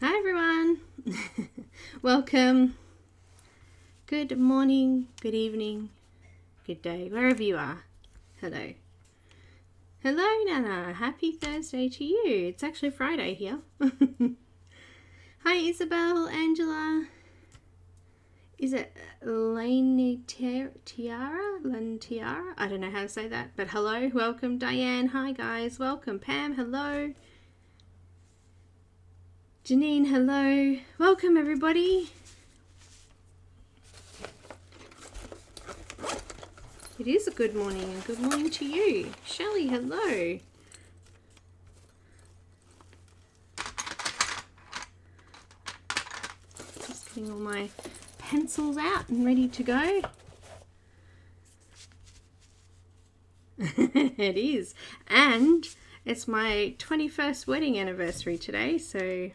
Hi everyone. Welcome. Good morning, good evening, good day, wherever you are. Hello. Hello Nana, happy Thursday to you. It's actually Friday here. Hi Isabel, Angela. Is it Lane Tiara? I don't know how to say that, but hello, welcome Diane. Hi guys, welcome Pam, hello. Janine, hello. Welcome everybody. It is a good morning and good morning to you. Shelley, hello. Just getting all my pencils out and ready to go. It is. And it's my 21st wedding anniversary today, so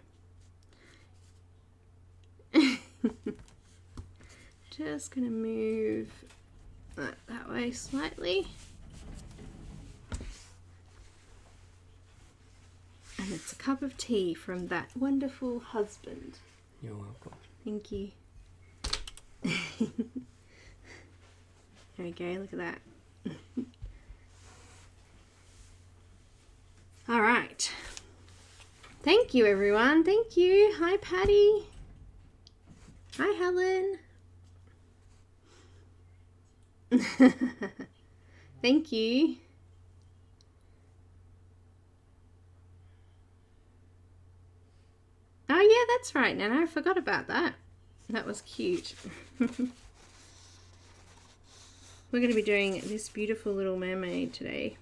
just going to move that way slightly. And it's a cup of tea from that wonderful husband. You're welcome. Thank you. There we go, look at that. All right. Thank you, everyone. Thank you. Hi, Patty. Hi, Helen. Thank you. Oh, yeah, that's right, Nana. I forgot about that. That was cute. We're going to be doing this beautiful little mermaid today.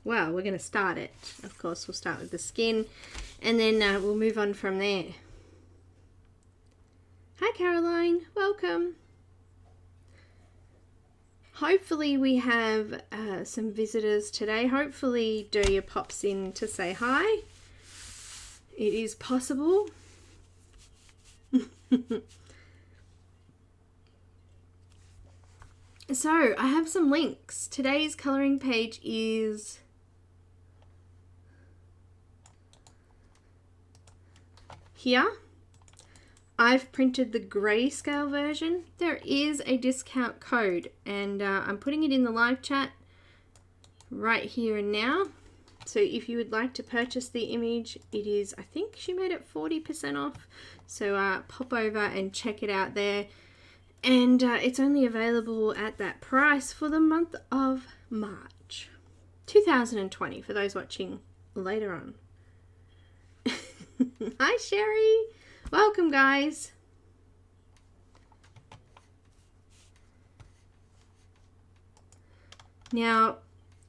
Well, we're going to start it. Of course, we'll start with the skin and then we'll move on from there. Hi, Caroline. Welcome. Hopefully we have some visitors today. Hopefully Doya pops in to say hi. It is possible. So, I have some links. Today's colouring page is here. I've printed the grayscale version. There is a discount code and I'm putting it in the live chat right here and now. So if you would like to purchase the image, it is, I think she made it 40% off. So pop over and check it out there. And it's only available at that price for the month of March 2020 for those watching later on. Hi Sherry, welcome guys. Now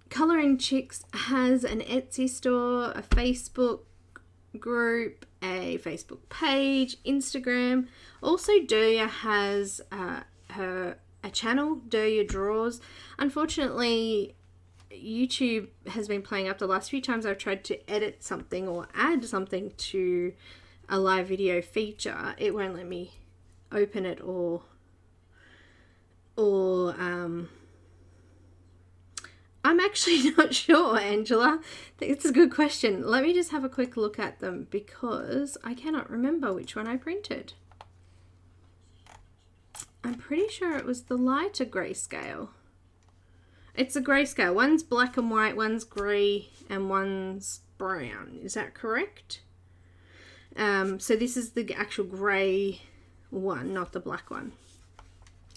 Colouring Chics has an Etsy store, a Facebook group, a Facebook page, Instagram. Also Doya has a channel, Doya Draws. Unfortunately YouTube has been playing up the last few times I've tried to edit something or add something to a live video feature. It won't let me open it or I'm actually not sure, Angela. It's a good question. Let me just have a quick look at them because I cannot remember which one I printed. I'm pretty sure it was the lighter grayscale. It's a grayscale. One's black and white, one's grey, and one's brown. Is that correct? So this is the actual grey one, not the black one.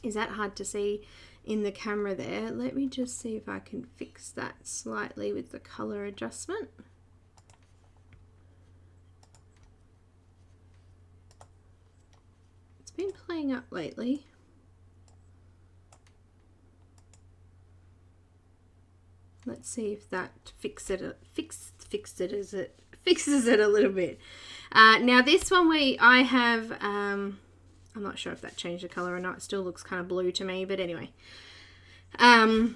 Is that hard to see in the camera there? Let me just see if I can fix that slightly with the colour adjustment. It's been playing up lately. Let's see if that fixes it a little bit. Now this one I have, I'm not sure if that changed the colour or not. It still looks kind of blue to me, but anyway. We're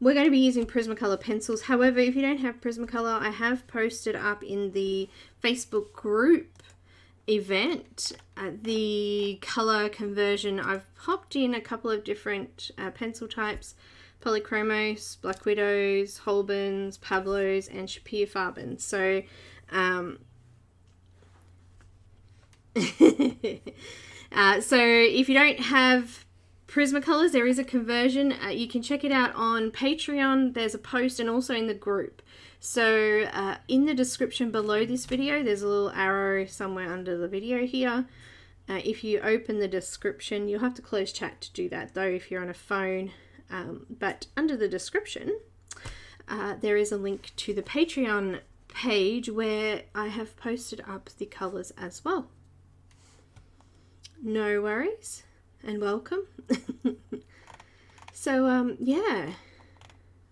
going to be using Prismacolor pencils. However, if you don't have Prismacolor, I have posted up in the Facebook group event the colour conversion. I've popped in a couple of different pencil types. Polychromos, Black Widows, Holbeins, Pablos, and Shapir Farbens. So So if you don't have Prismacolors, there is a conversion. You can check it out on Patreon. There's a post, and also in the group. So in the description below this video, there's a little arrow somewhere under the video here. If you open the description, you'll have to close chat to do that though if you're on a phone. But under the description, there is a link to the Patreon page where I have posted up the colours as well. No worries, and welcome. So yeah,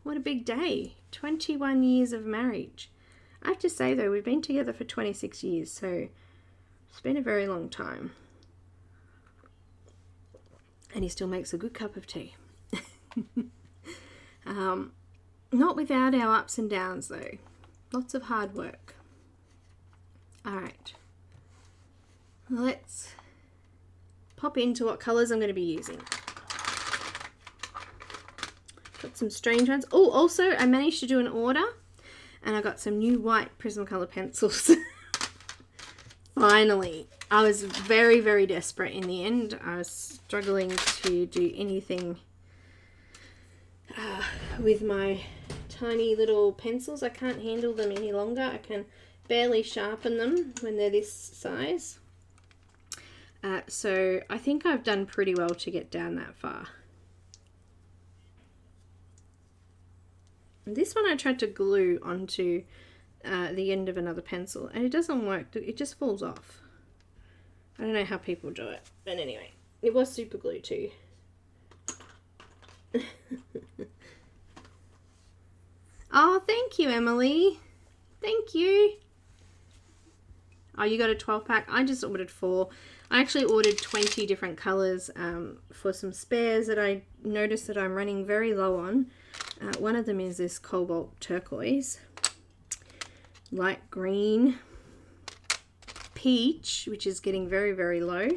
what a big day. 21 years of marriage. I have to say though, we've been together for 26 years, so it's been a very long time. And he still makes a good cup of tea. Not without our ups and downs though. Lots of hard work. Alright, let's pop into what colours I'm going to be using. Got some strange ones. Oh, also I managed to do an order and I got some new white Prismacolor pencils. Finally. I was very, very desperate in the end. I was struggling to do anything with my tiny little pencils. I can't handle them any longer. I can barely sharpen them when they're this size. So I think I've done pretty well to get down that far. This one I tried to glue onto the end of another pencil and it doesn't work. It just falls off. I don't know how people do it, but anyway, it was super glue too. Oh, thank you, Emily. Thank you. Oh, you got a 12-pack. I just ordered 4. I actually ordered 20 different colours for some spares that I noticed that I'm running very low on. One of them is this cobalt turquoise, light green, peach, which is getting very, very low.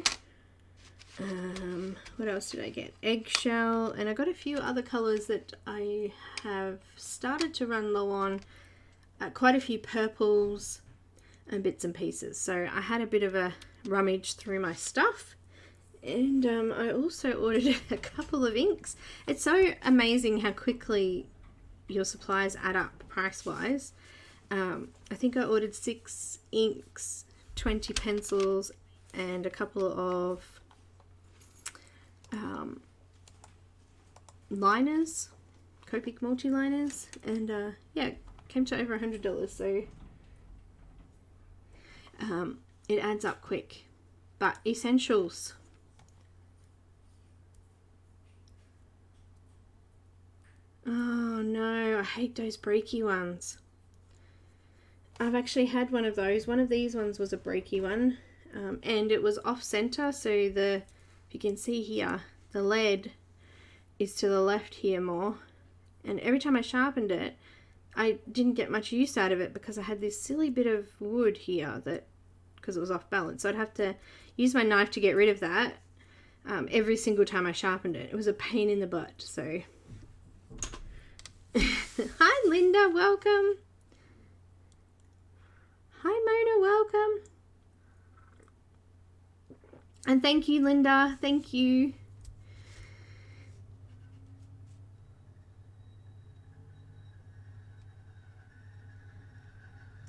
What else did I get? Eggshell, and I got a few other colours that I have started to run low on. Quite a few purples and bits and pieces. So I had a bit of a rummage through my stuff, and I also ordered a couple of inks. It's so amazing how quickly your supplies add up price-wise. I think I ordered 6 inks, 20 pencils, and a couple of liners, Copic multi-liners, and yeah, it came to over $100, so it adds up quick. But essentials. Oh no, I hate those breaky ones. I've actually had one of those. One of these ones was a breaky one, and it was off center, so if you can see here, the lead is to the left here more, and every time I sharpened it, I didn't get much use out of it because I had this silly bit of wood here that, because it was off balance, so I'd have to use my knife to get rid of that every single time I sharpened it. It was a pain in the butt, so. Hi Linda, welcome. Hi Mona, welcome. And thank you Linda, thank you.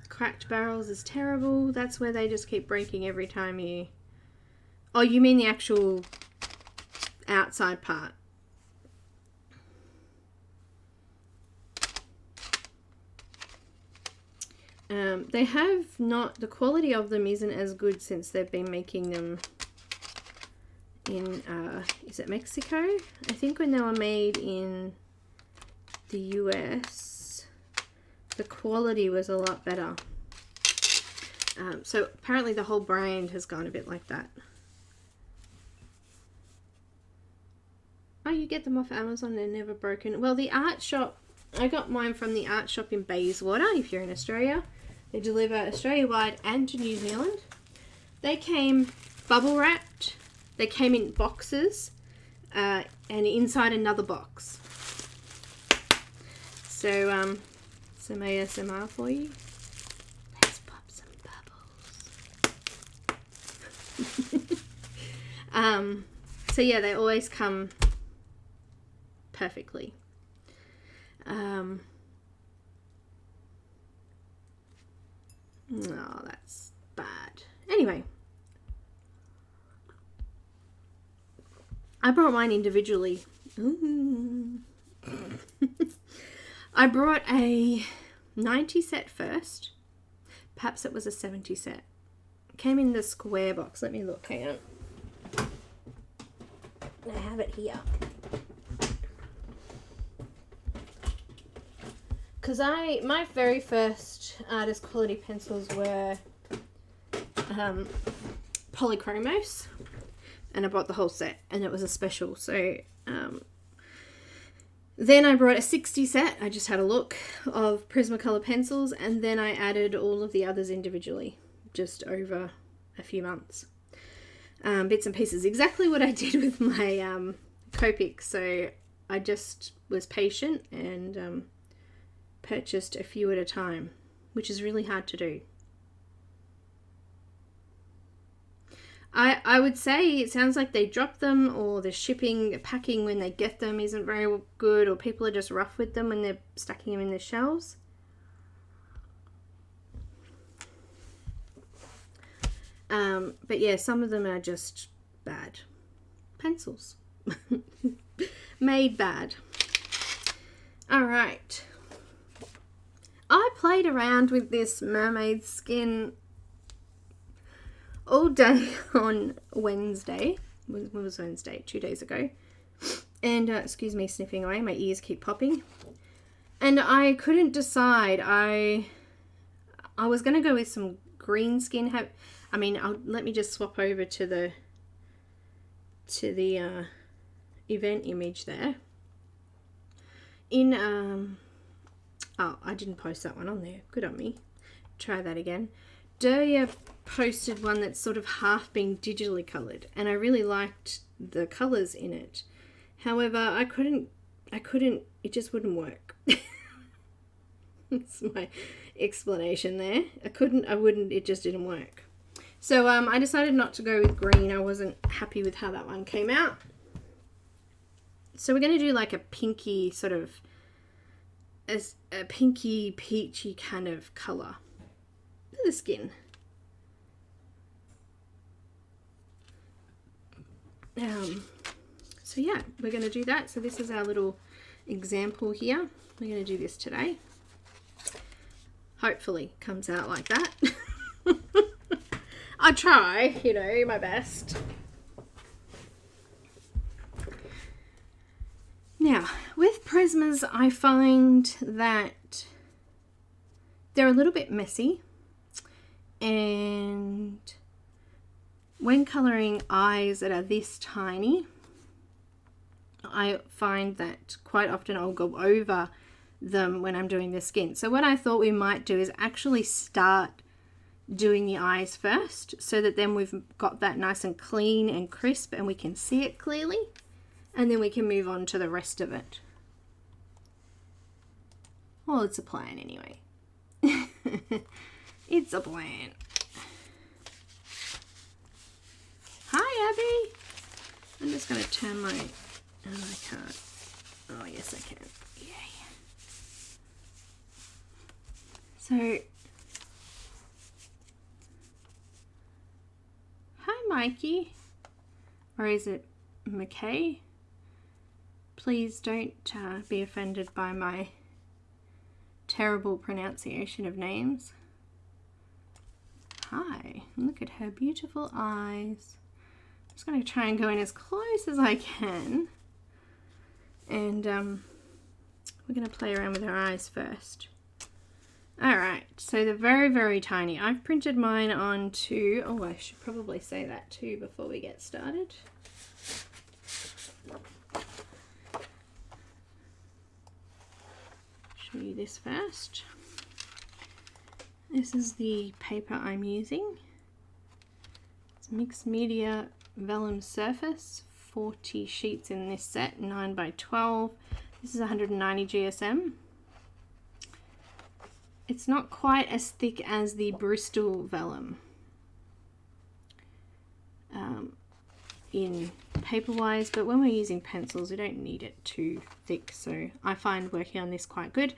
Cracked barrels is terrible. That's where they just keep breaking every time you... Oh, you mean the actual outside part? They have not... The quality of them isn't as good since they've been making them in... is it Mexico? I think when they were made in the US, the quality was a lot better. So apparently the whole brand has gone a bit like that. Oh, you get them off Amazon, they're never broken. Well, the art shop, I got mine from the art shop in Bayswater, if you're in Australia. They deliver Australia-wide and to New Zealand. They came bubble wrapped, they came in boxes, and inside another box. So, some ASMR for you. Let's pop So yeah, they always come perfectly. Oh, that's bad. Anyway, I brought mine individually. Ooh. I brought a 90 set first. Perhaps it was a 70 set. It came in the square box. Let me look. Hang on. I have it here. Because my very first artist quality pencils were Polychromos, and I bought the whole set, and it was a special. So then I brought a 60 set. I just had a look of Prismacolor pencils, and then I added all of the others individually, just over a few months. Bits and pieces, exactly what I did with my Copic. So I just was patient and purchased a few at a time, which is really hard to do. I would say it sounds like they drop them, or the packing when they get them isn't very good, or people are just rough with them when they're stacking them in the shelves. But yeah, some of them are just bad pencils. Made bad. Alright. I played around with this Mermaid skin all day on Wednesday. When was Wednesday? 2 days ago. And, excuse me sniffing away, my ears keep popping. And I couldn't decide. I was going to go with some green skin. Let me just swap over to the event image there. I didn't post that one on there. Good on me. Try that again. Deli posted one that's sort of half being digitally coloured, and I really liked the colours in it. However, I couldn't, it just wouldn't work. That's my explanation there. It just didn't work. So I decided not to go with green. I wasn't happy with how that one came out. So we're going to do like a pinky sort of, a pinky peachy kind of colour for the skin. So yeah, we're going to do that. So this is our little example here. We're going to do this today. Hopefully comes out like that. I try, my best. Now, with Prismas, I find that they're a little bit messy, and when colouring eyes that are this tiny, I find that quite often I'll go over them when I'm doing the skin. So what I thought we might do is actually start doing the eyes first, so that then we've got that nice and clean and crisp and we can see it clearly, and then we can move on to the rest of it. Well, it's a plan anyway. It's a plan. Hi, Abby. I'm just going to turn my... Oh, I can't. Oh, yes, I can. Yay. So... Hi, Mikey. Or is it McKay? Please don't be offended by my terrible pronunciation of names. Hi. Look at her beautiful eyes. I'm just going to try and go in as close as I can. And we're going to play around with her eyes first. Alright, so they're very, very tiny. I've printed mine onto... Oh, I should probably say that too before we get started. Show you this first. This is the paper I'm using. It's mixed media vellum surface, 40 sheets in this set, 9 by 12. This is 190 GSM. It's not quite as thick as the Bristol vellum. in paper wise, but when we're using pencils we don't need it too thick, so I find working on this quite good.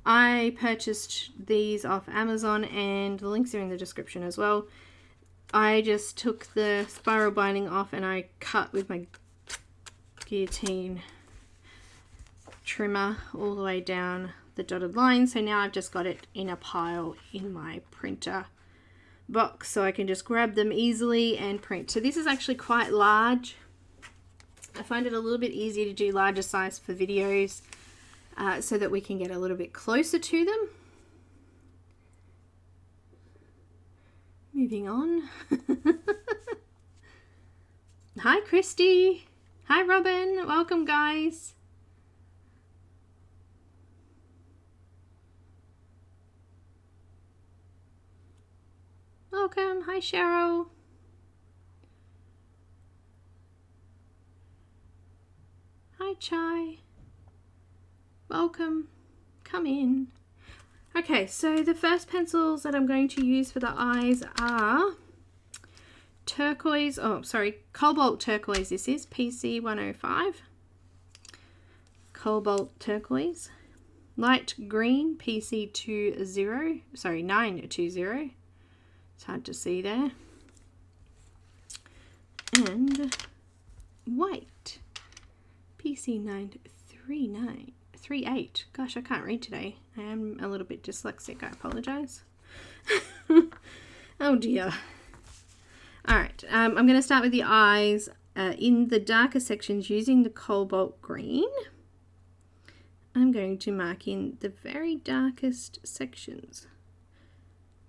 I purchased these off Amazon and the links are in the description as well. I just took the spiral binding off and I cut with my guillotine trimmer all the way down the dotted line, so now I've just got it in a pile in my printer box so I can just grab them easily and print. So this is actually quite large. I find it a little bit easier to do larger size for videos so that we can get a little bit closer to them. Moving on. Hi Christy. Hi Robin. Welcome guys. Welcome. Hi Cheryl. Hi Chai. Welcome. Come in. Okay, so the first pencils that I'm going to use for the eyes are turquoise, cobalt turquoise. This is PC 105. Cobalt turquoise. Light green PC 920. It's hard to see there. And white PC 938. Gosh, I can't read today. I am a little bit dyslexic. I apologize. Oh dear. Alright, I'm going to start with the eyes in the darker sections using the cobalt green. I'm going to mark in the very darkest sections.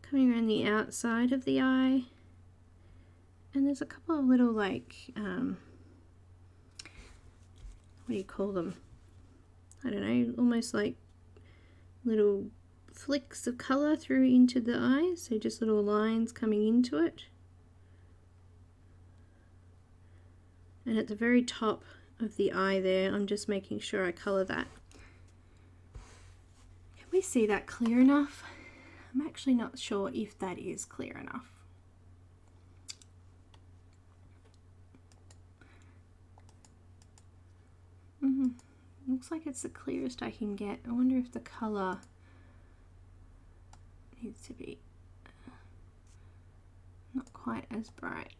Coming around the outside of the eye. And there's a couple of little like, what do you call them? I don't know, almost like little flicks of colour through into the eye. So just little lines coming into it. And at the very top of the eye there, I'm just making sure I colour that. Can we see that clear enough? I'm actually not sure if that is clear enough. Looks like it's the clearest I can get. I wonder if the colour needs to be not quite as bright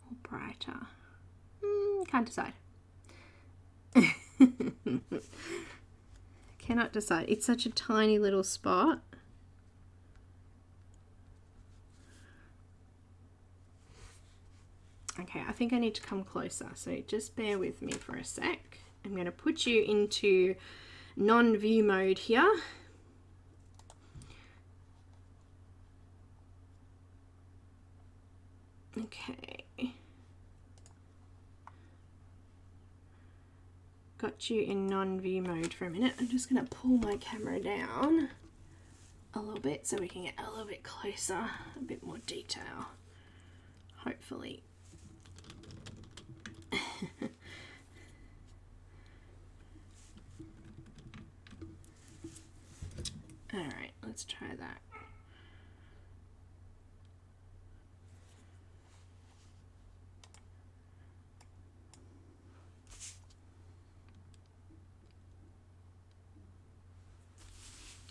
or brighter. Can't decide. Cannot decide. It's such a tiny little spot. Okay, I think I need to come closer, so just bear with me for a sec. I'm going to put you into non-view mode here. Okay. Got you in non-view mode for a minute. I'm just going to pull my camera down a little bit so we can get a little bit closer, a bit more detail, hopefully. Alright, let's try that.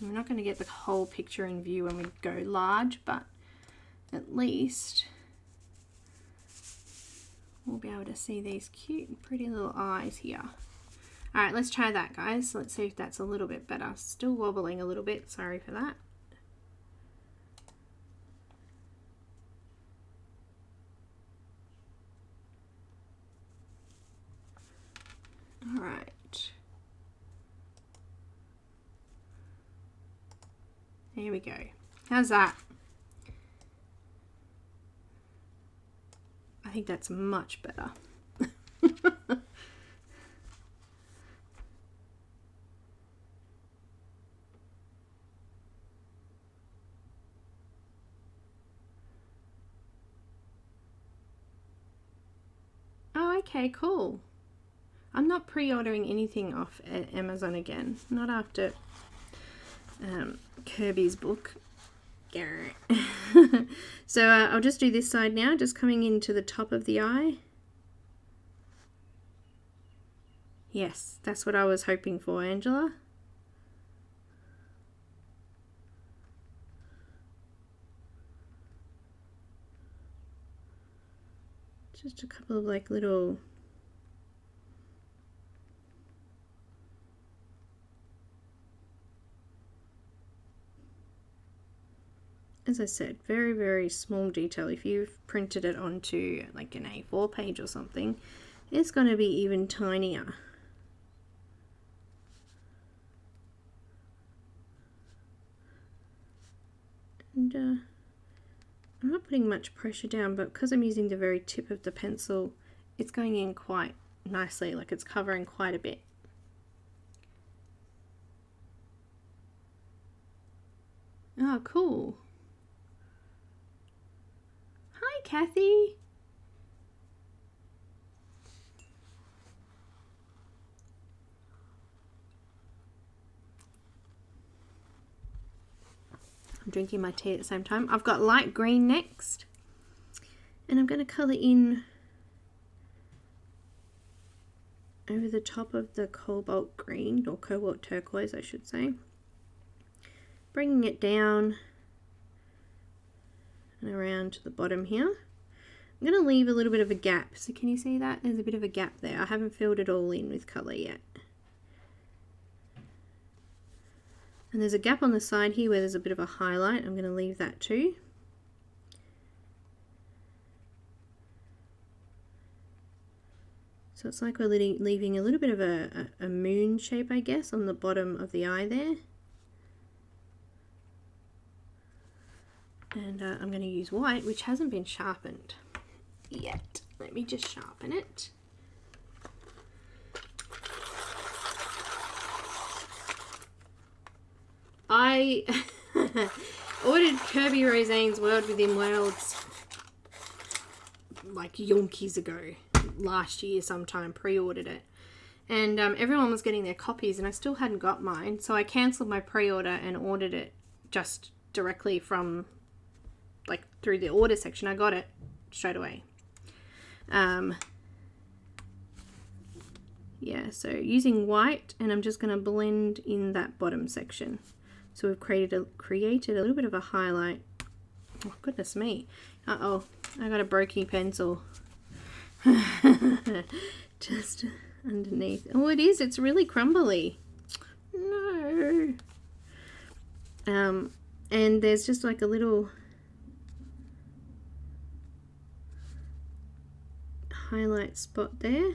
We're not going to get the whole picture in view when we go large, but at least we'll be able to see these cute, pretty little eyes here. Alright, let's try that, guys. Let's see if that's a little bit better. Still wobbling a little bit, sorry for that. Alright. There we go. How's that? I think that's much better. Oh, okay, cool. I'm not pre-ordering anything off Amazon again. Not after Kirby's book. So I'll just do this side now, just coming into the top of the eye. Yes, that's what I was hoping for, Angela. Just a couple of like little as I said, very, very small detail. If you've printed it onto like an A4 page or something, it's going to be even tinier. And I'm not putting much pressure down, but because I'm using the very tip of the pencil, it's going in quite nicely, like it's covering quite a bit. Oh, cool. Hi, Kathy. I'm drinking my tea at the same time. I've got light green next, and I'm going to colour in over the top of the cobalt green, or cobalt turquoise I should say, bringing it down and around to the bottom here. I'm going to leave a little bit of a gap, so can you see that? There's a bit of a gap there. I haven't filled it all in with colour yet. And there's a gap on the side here where there's a bit of a highlight. I'm going to leave that too. So it's like we're leaving a little bit of a moon shape, I guess, on the bottom of the eye there. And I'm going to use white, which hasn't been sharpened yet. Let me just sharpen it. I ordered Kirby Roseanne's World Within Worlds like yonkies ago, last year sometime, pre-ordered it. And everyone was getting their copies and I still hadn't got mine. So I cancelled my pre-order and ordered it just directly from, like through the order section. I got it straight away. Yeah, so using white, and I'm just going to blend in that bottom section. So we've created a little bit of a highlight. Oh, goodness me. Uh-oh, I got a brokey pencil. Just underneath. Oh, it is. It's really crumbly. No. And there's just like a little highlight spot there.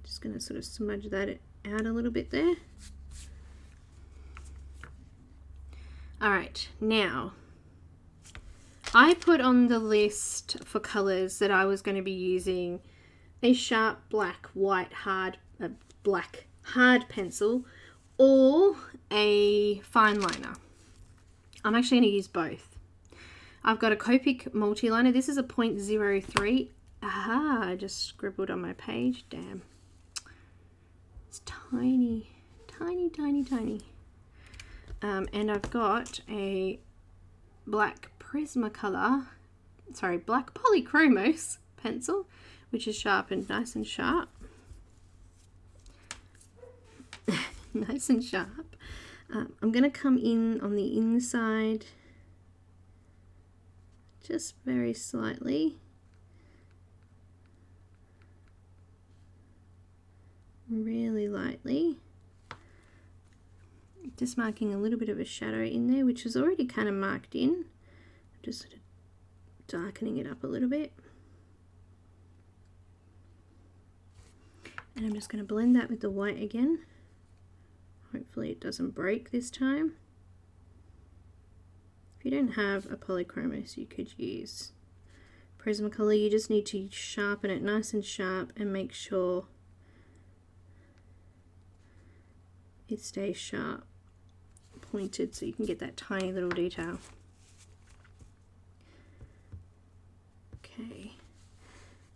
Just going to sort of smudge that out a little bit there. Alright, now I put on the list for colours that I was going to be using a sharp black, white, black hard pencil or a fine liner. I'm actually going to use both. I've got a Copic multi-liner. This is a 0.03. Aha, I just scribbled on my page. Damn. It's tiny, tiny, tiny, tiny. And I've got a black black Polychromos pencil, which is sharpened nice and sharp. Nice and sharp. I'm going to come in on the inside just very slightly. Really lightly. Just marking a little bit of a shadow in there, which is already kind of marked in. Just sort of darkening it up a little bit. And I'm just going to blend that with the white again. Hopefully it doesn't break this time. If you don't have a Polychromos, you could use Prismacolor. You just need to sharpen it nice and sharp and make sure it stays sharp, pointed, so you can get that tiny little detail. Okay,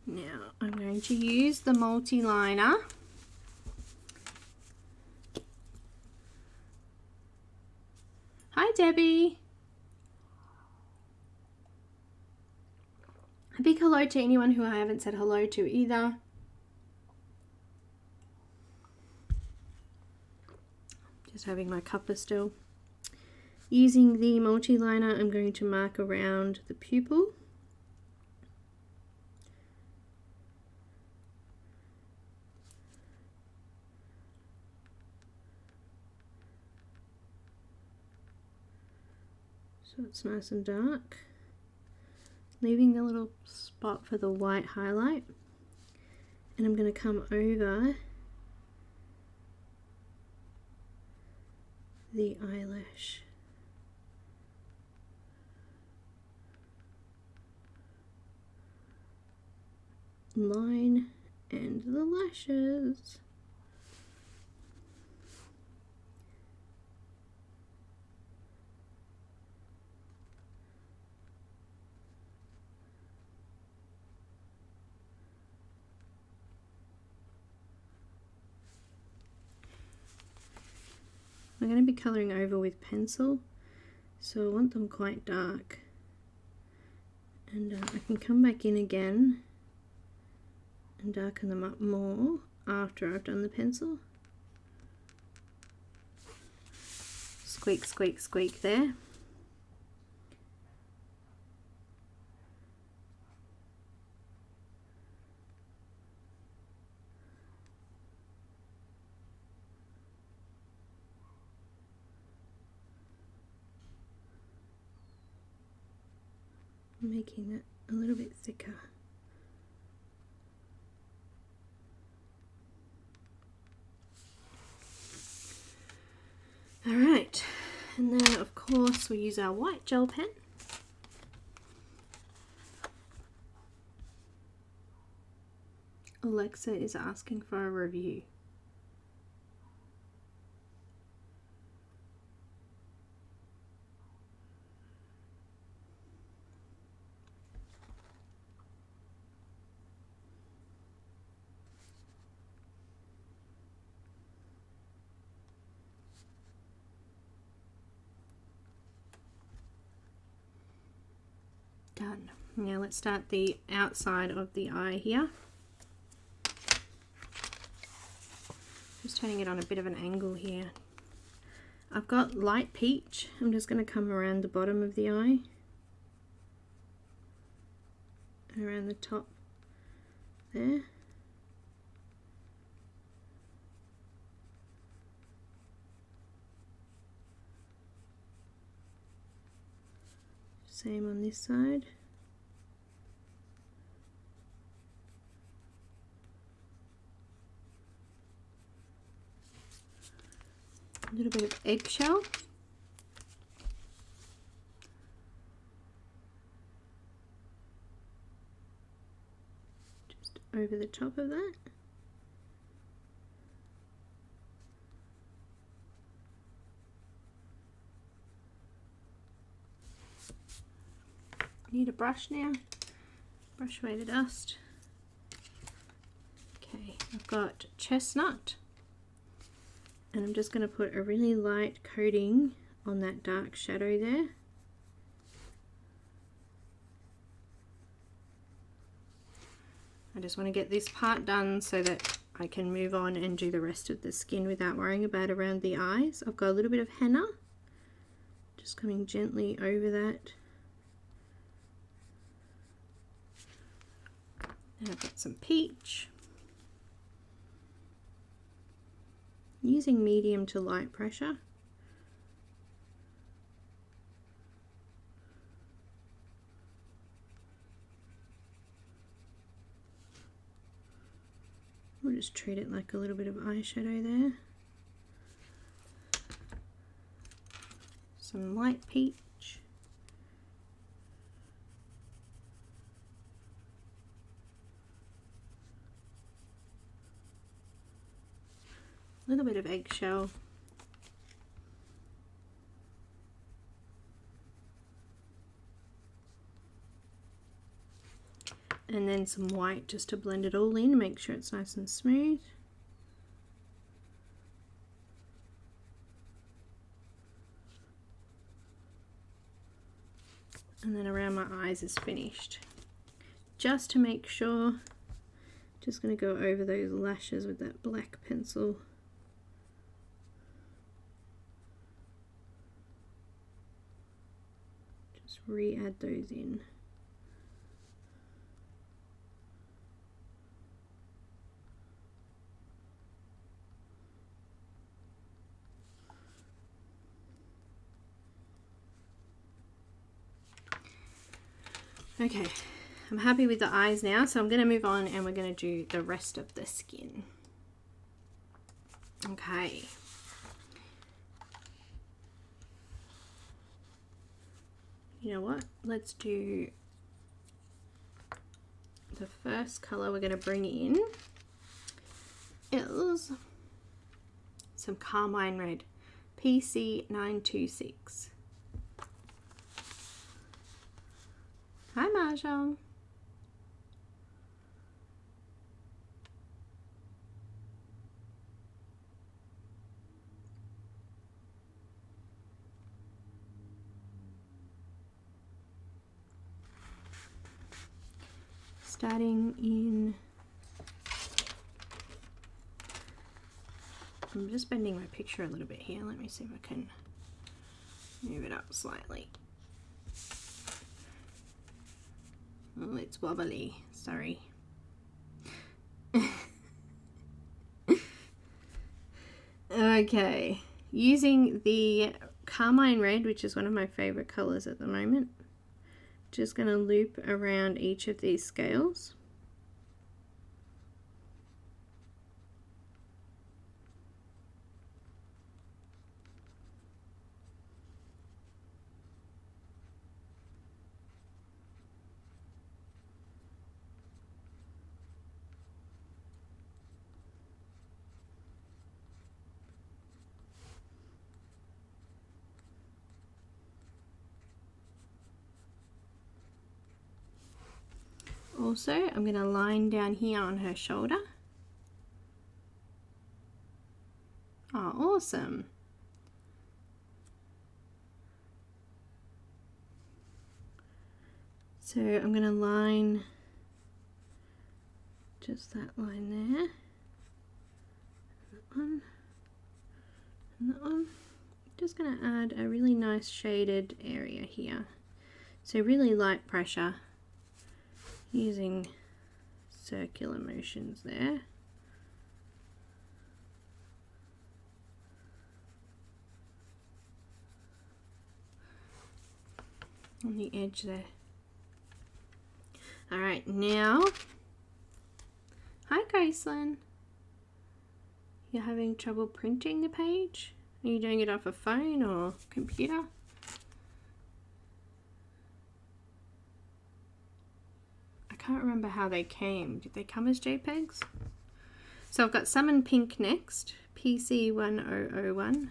now I'm going to use the multi-liner. Hi Debbie. A big hello to anyone who I haven't said hello to either. Just having my cuppa still. Using the multi-liner, I'm going to mark around the pupil. So it's nice and dark. Leaving a little spot for the white highlight. And I'm going to come over the eyelash. Line and the lashes. I'm going to be colouring over with pencil, so I want them quite dark. And I can come back in again and darken them up more after I've done the pencil. Squeak, squeak, squeak there. Making it a little bit thicker. Alright, and then of course we use our white gel pen. Alexa is asking for a review. Done. Now let's start the outside of the eye here. Just turning it on a bit of an angle here. I've got light peach. I'm just going to come around the bottom of the eye. Around the top there. Same on this side. A little bit of eggshell. Just over the top of that. Need a brush now. Brush away the dust. Okay, I've got chestnut. And I'm just going to put a really light coating on that dark shadow there. I just want to get this part done so that I can move on and do the rest of the skin without worrying about around the eyes. I've got a little bit of henna. Just coming gently over that. And I've got some peach. Using medium to light pressure. We'll just treat it like a little bit of eyeshadow there. Some light peach. A little bit of eggshell. And then some white just to blend it all in, make sure it's nice and smooth. And then around my eyes is finished. just to make sure. Just going to go over those lashes with that black pencil. Just re-add those in. Okay, I'm happy with the eyes now, so I'm going to move on and we're going to do the rest of the skin. Okay. You know what? Let's do the first color we're going to bring in is some Carmine Red, PC926. Hi, Mahjong. Starting in, I'm just bending my picture a little bit here. Let me see if I can move it up slightly. Oh, it's wobbly, sorry. Okay, using the Carmine Red, which is one of my favorite colors at the moment, just going to loop around each of these scales. Also, I'm going to line down here on her shoulder. Oh, awesome. So I'm going to line just that line there. That one. And that one. Just going to add a really nice shaded area here. So really light pressure, using circular motions there. On the edge there. Alright, now, hi Gracelyn. You're having trouble printing the page? Are you doing it off a phone or computer? I can't remember how they came. Did they come as JPEGs? So I've got Summon Pink next, PC1001.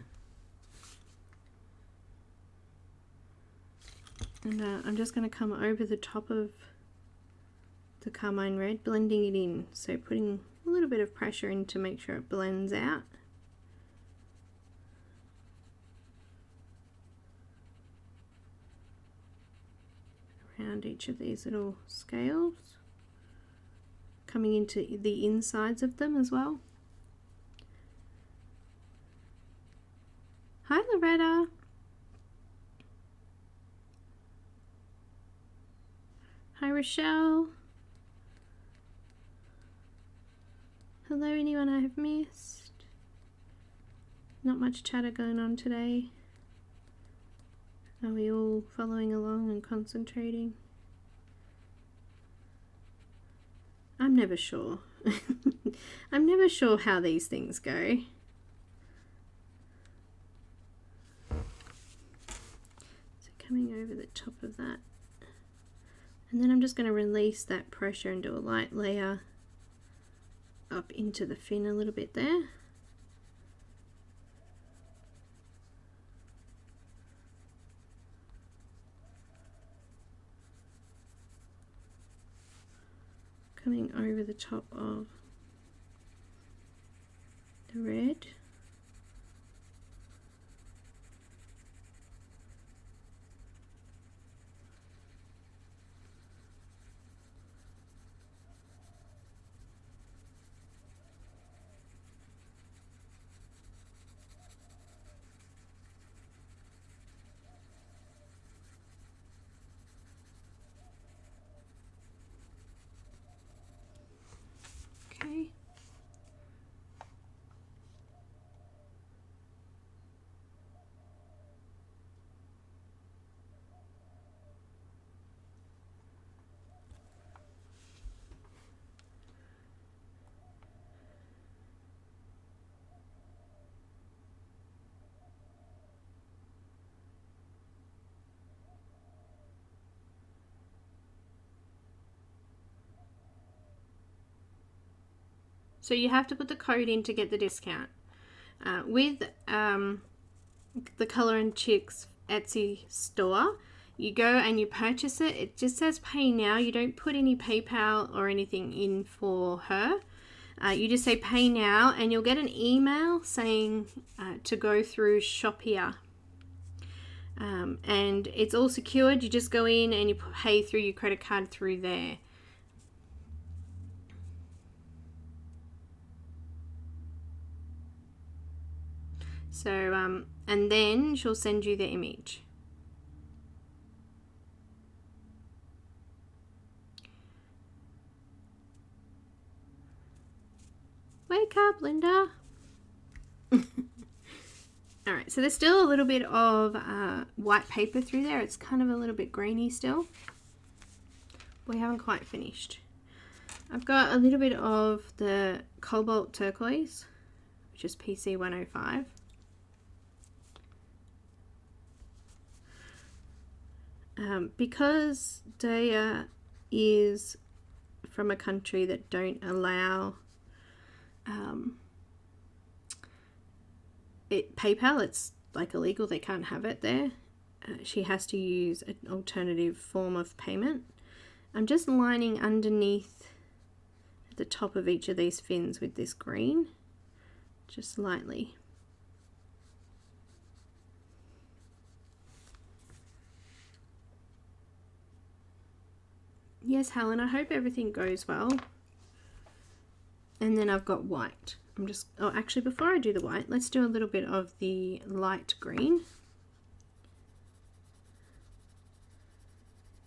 And I'm just going to come over the top of the Carmine Red, blending it in. So putting a little bit of pressure in to make sure it blends out. Around each of these little scales, coming into the insides of them as well. Hi Loretta. Hi Rochelle. Hello, anyone I have missed? Not much chatter going on today. Are we all following along and concentrating? I'm never sure. I'm never sure how these things go. So coming over the top of that. And then I'm just going to release that pressure and do a light layer up into the fin a little bit there. Coming over the top of the red. So you have to put the code in to get the discount. With the Colour and Chics Etsy store, you go and you purchase it. It just says pay now. You don't put any PayPal or anything in for her. You just say pay now, and you'll get an email saying to go through Shop Here. And it's all secured. You just go in and you pay through your credit card through there. So, and then she'll send you the image. Wake up, Linda. Alright, so there's still a little bit of white paper through there. It's kind of a little bit grainy still. We haven't quite finished. I've got a little bit of the Cobalt Turquoise, which is PC 105. Because Daya is from a country that don't allow PayPal, it's like illegal, they can't have it there. She has to use an alternative form of payment. I'm just lining underneath the top of each of these fins with this green, just lightly. Yes, Helen, I hope everything goes well. And then I've got white. Oh, actually, before I do the white, let's do a little bit of the light green.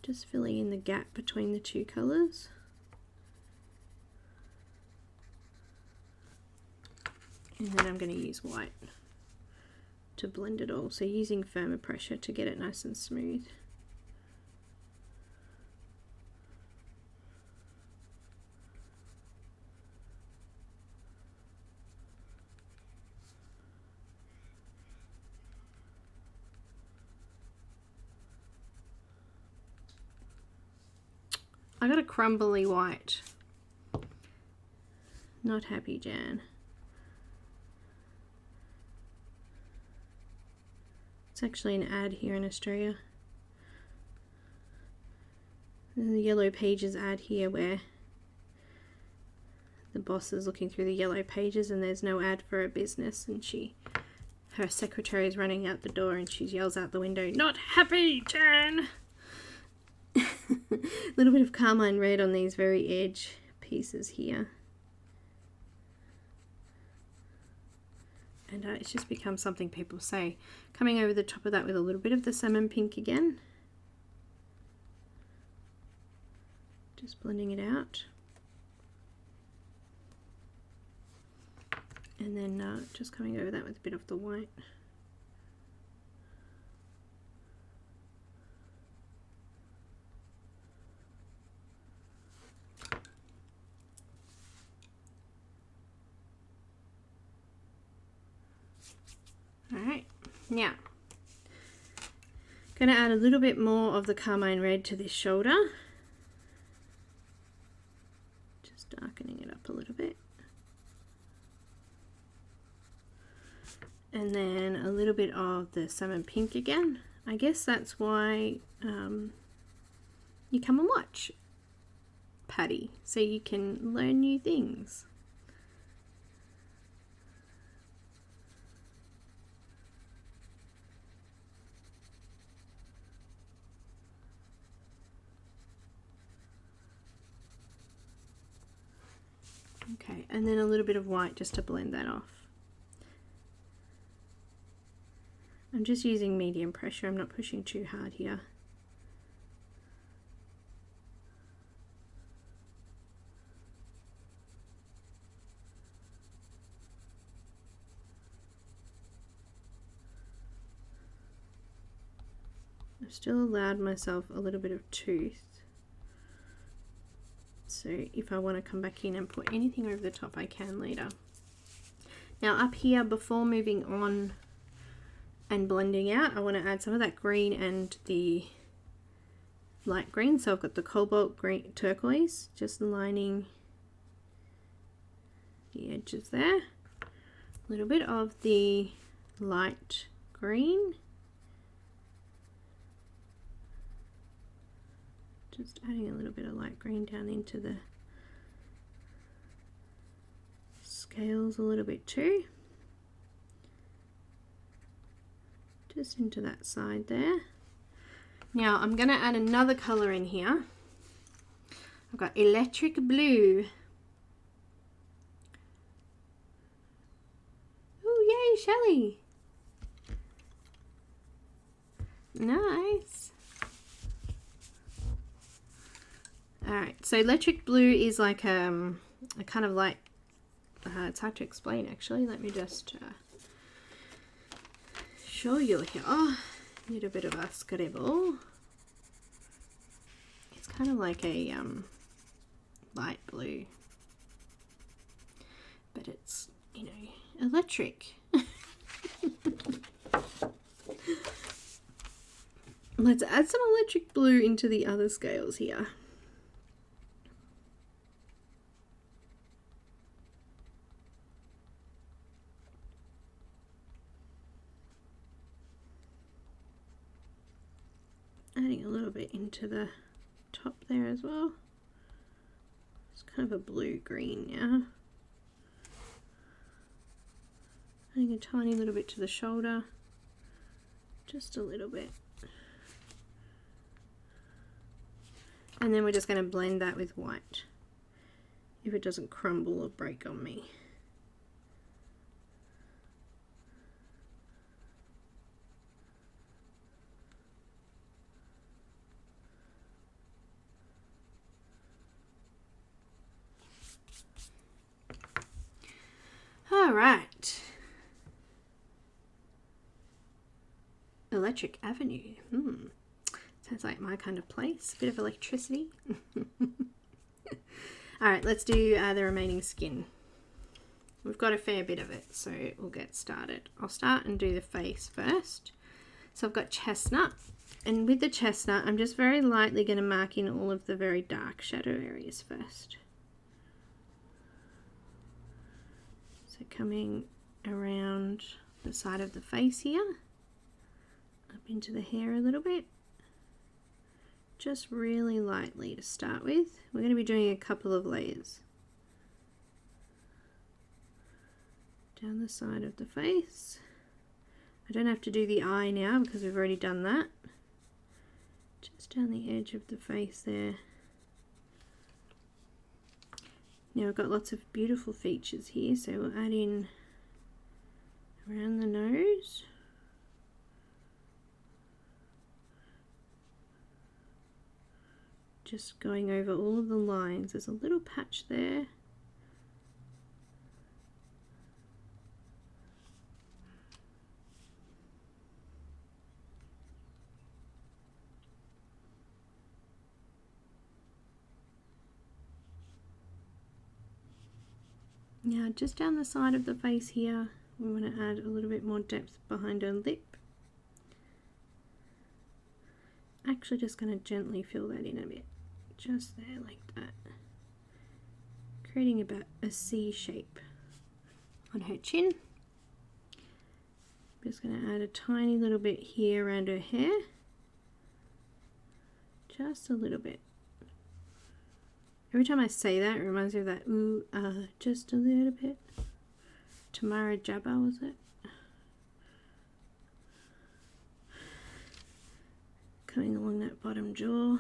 Just filling in the gap between the two colours. And then I'm going to use white to blend it all. So using firmer pressure to get it nice and smooth. I got a crumbly white. Not happy, Jan. It's actually an ad here in Australia. There's the Yellow Pages ad here where the boss is looking through the Yellow Pages and there's no ad for a business, and her secretary is running out the door and she yells out the window, "Not happy, Jan!" A little bit of carmine red on these very edge pieces here. And it's just become something people say. Coming over the top of that with a little bit of the salmon pink again. Just blending it out. And then just coming over that with a bit of the white. Alright, now going to add a little bit more of the carmine red to this shoulder, just darkening it up a little bit, and then a little bit of the salmon pink again. I guess that's why you come and watch, Patty, so you can learn new things. Okay, and then a little bit of white just to blend that off. I'm just using medium pressure, I'm not pushing too hard here. I've still allowed myself a little bit of tooth. So if I want to come back in and put anything over the top, I can later. Now up here, before moving on and blending out, I want to add some of that green and the light green. So I've got the Cobalt green turquoise, just lining the edges there. A little bit of the light green. Just adding a little bit of light green down into the scales a little bit too. Just into that side there. Now I'm going to add another colour in here. I've got electric blue. Oh, yay, Shelley. Nice. Alright, so electric blue is like a kind of like, it's hard to explain actually. Let me just show you here. A little bit of a scribble. It's kind of like a light blue, but it's, you know, electric. Let's add some electric blue into the other scales here. Adding a little bit into the top there as well. It's kind of a blue-green now. Adding a tiny little bit to the shoulder. Just a little bit. And then we're just going to blend that with white, if it doesn't crumble or break on me. All right. Electric Avenue. Sounds like my kind of place. A bit of electricity. All right, let's do the remaining skin. We've got a fair bit of it, so we'll get started. I'll start and do the face first. So I've got chestnut, and with the chestnut, I'm just very lightly going to mark in all of the very dark shadow areas first. So coming around the side of the face here, up into the hair a little bit. Just really lightly to start with. We're going to be doing a couple of layers. Down the side of the face. I don't have to do the eye now because we've already done that. Just down the edge of the face there. Now I've got lots of beautiful features here, so we'll add in around the nose. Just going over all of the lines. There's a little patch there. Now just down the side of the face here, we want to add a little bit more depth behind her lip. Actually just going to gently fill that in a bit. Just there like that. Creating about a C shape on her chin. I'm just going to add a tiny little bit here around her hair. Just a little bit. Every time I say that, it reminds me of that ooh, just a little bit. Tamara Jabba, was it? Coming along that bottom jaw.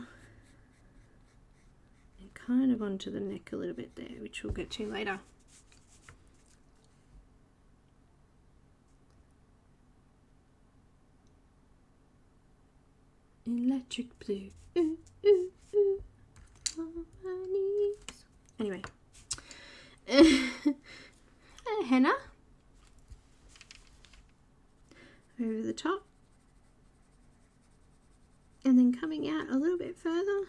And kind of onto the neck a little bit there, which we'll get to later. Electric blue. Ooh, ooh, ooh. On my knees. Anyway. Henna. Over the top. And then coming out a little bit further.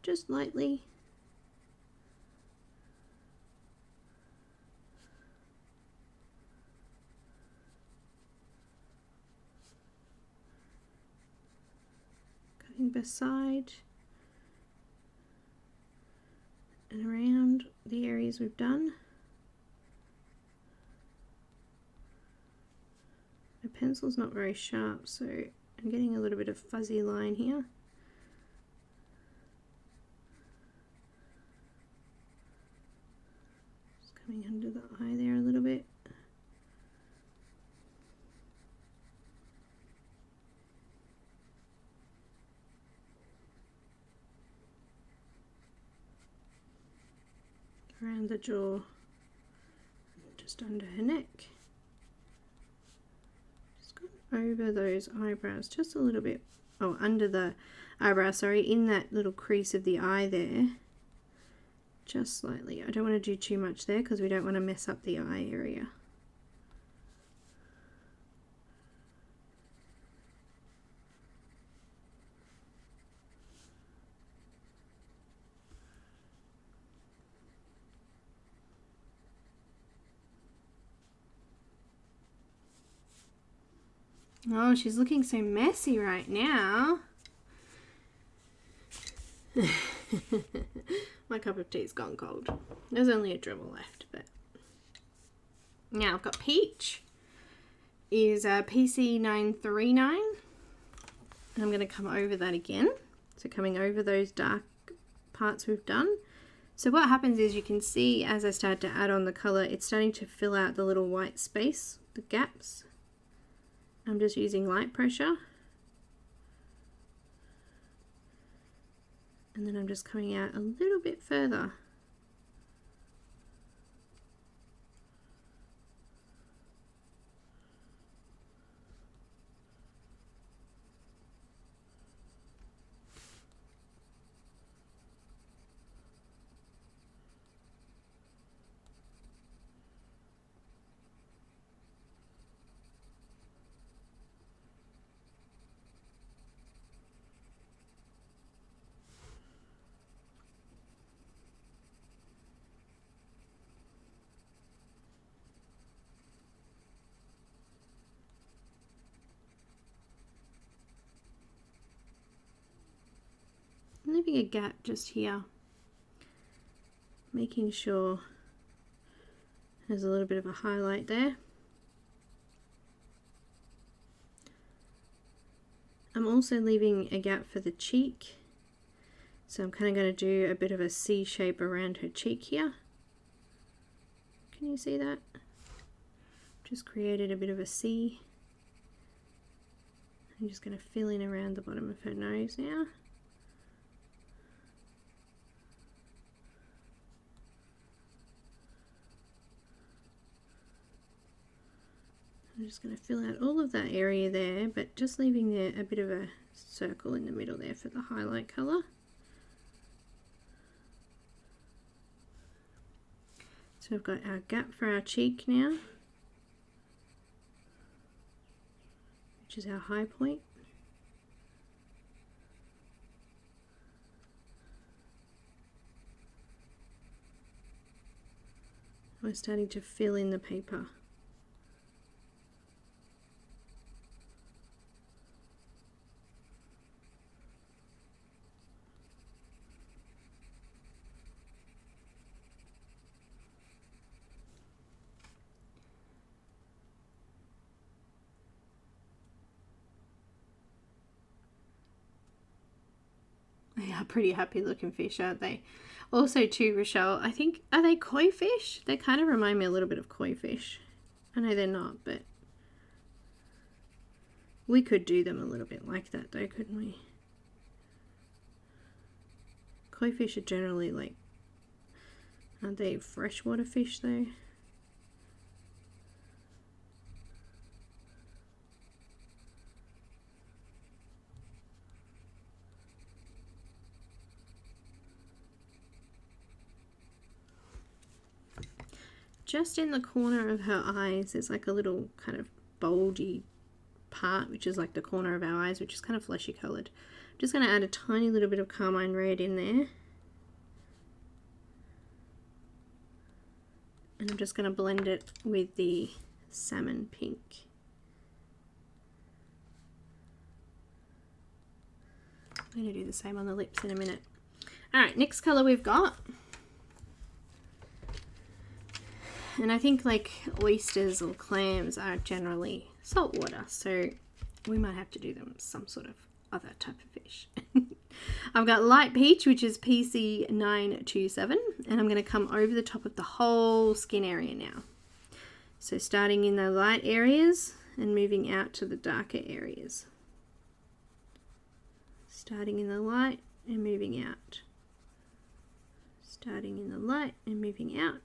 Just lightly. Cutting beside and around the areas these we've done. The pencil's not very sharp, so I'm getting a little bit of fuzzy line here. Just coming under the eye there a little bit. Around the jaw, just under her neck. Just gone over those eyebrows just a little bit. Oh, under the eyebrow, sorry, in that little crease of the eye there. Just slightly. I don't want to do too much there because we don't want to mess up the eye area. Oh, she's looking so messy right now. My cup of tea's gone cold. There's only a dribble left, but now I've got Peach. Is PC939. And I'm going to come over that again. So coming over those dark parts we've done. So what happens is you can see as I start to add on the colour, it's starting to fill out the little white space, the gaps. I'm just using light pressure. And then I'm just coming out a little bit further. Leaving a gap just here, making sure there's a little bit of a highlight there. I'm also leaving a gap for the cheek, so I'm kind of going to do a bit of a C shape around her cheek here. Can you see that? Just created a bit of a C. I'm just going to fill in around the bottom of her nose now. I'm just going to fill out all of that area there, but just leaving there a bit of a circle in the middle there for the highlight colour. So we've got our gap for our cheek now, which is our high point. We're starting to fill in the paper. They are pretty happy looking fish, aren't they? Also too, Rochelle, I think, are they koi fish? They kind of remind me a little bit of koi fish. I know they're not, but we could do them a little bit like that though, couldn't we? Koi fish are generally like, aren't they freshwater fish though? Just in the corner of her eyes, there's like a little kind of bulgy part, which is like the corner of our eyes, which is kind of fleshy coloured. I'm just going to add a tiny little bit of carmine red in there. And I'm just going to blend it with the salmon pink. I'm going to do the same on the lips in a minute. Alright, next colour we've got And I think like oysters or clams are generally salt water, so we might have to do them some sort of other type of fish. I've got light peach, which is PC927, and I'm going to come over the top of the whole skin area now. So starting in the light areas and moving out to the darker areas. Starting in the light and moving out. Starting in the light and moving out.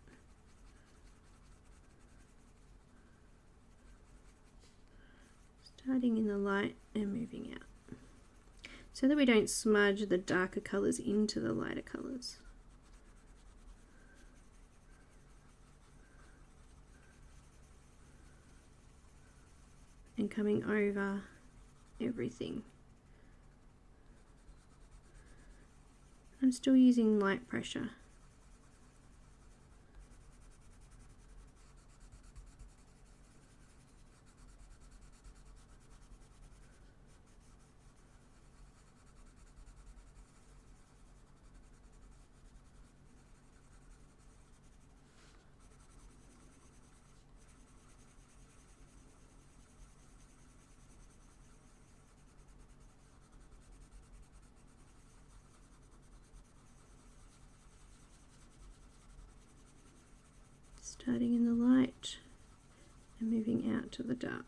Starting in the light and moving out. So that we don't smudge the darker colours into the lighter colours. And coming over everything. I'm still using light pressure. Starting in the light and moving out to the dark.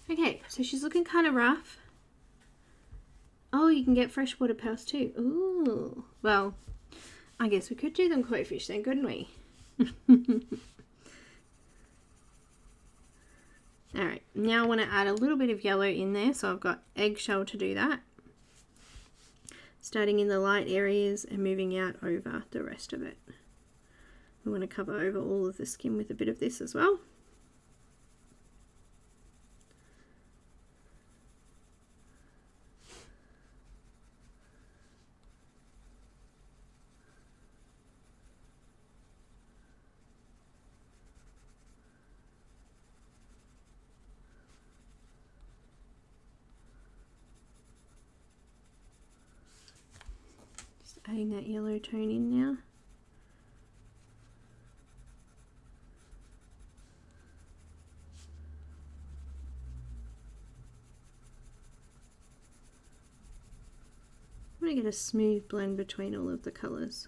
Okay, so she's looking kind of rough. Oh, you can get freshwater pearls too. Ooh, well, I guess we could do them koi fish then, couldn't we? Alright, now I want to add a little bit of yellow in there, so I've got eggshell to do that. Starting in the light areas and moving out over the rest of it. We want to cover over all of the skin with a bit of this as well. Adding that yellow tone in now. I want to get a smooth blend between all of the colours.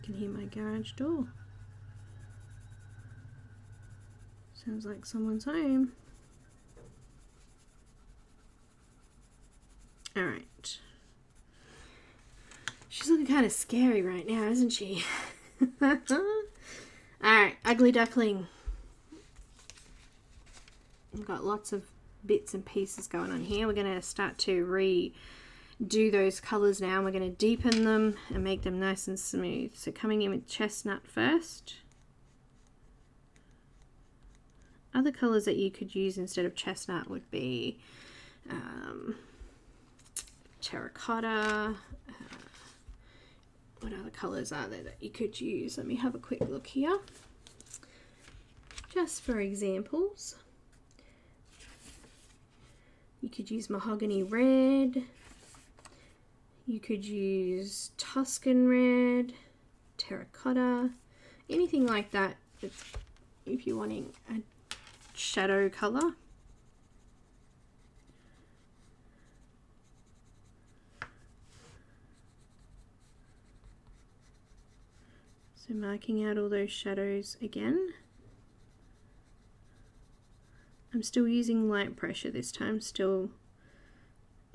I can hear my garage door. Sounds like someone's home. Alright. She's looking kind of scary right now, isn't she? Alright, ugly duckling. We've got lots of bits and pieces going on here. We're going to start to redo those colours now. We're going to deepen them and make them nice and smooth. So coming in with chestnut first. Other colours that you could use instead of chestnut would be terracotta. What other colours are there that you could use? Let me have a quick look here. Just for examples. You could use mahogany red. You could use Tuscan red, terracotta, anything like that if you're wanting a shadow colour. So marking out all those shadows again. I'm still using light pressure this time, still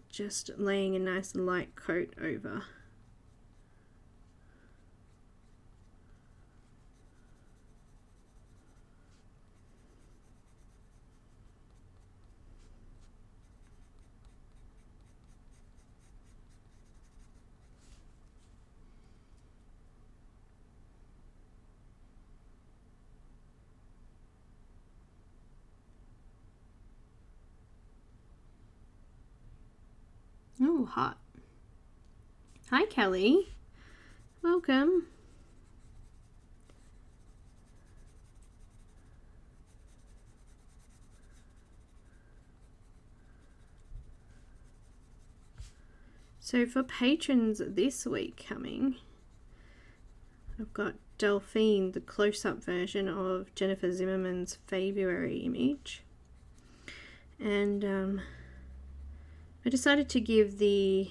just laying a nice light coat over. Oh, hot. Hi, Kelly. Welcome. So for patrons this week coming, I've got Delphine, the close-up version of Jennifer Zimmerman's February image. And I decided to give the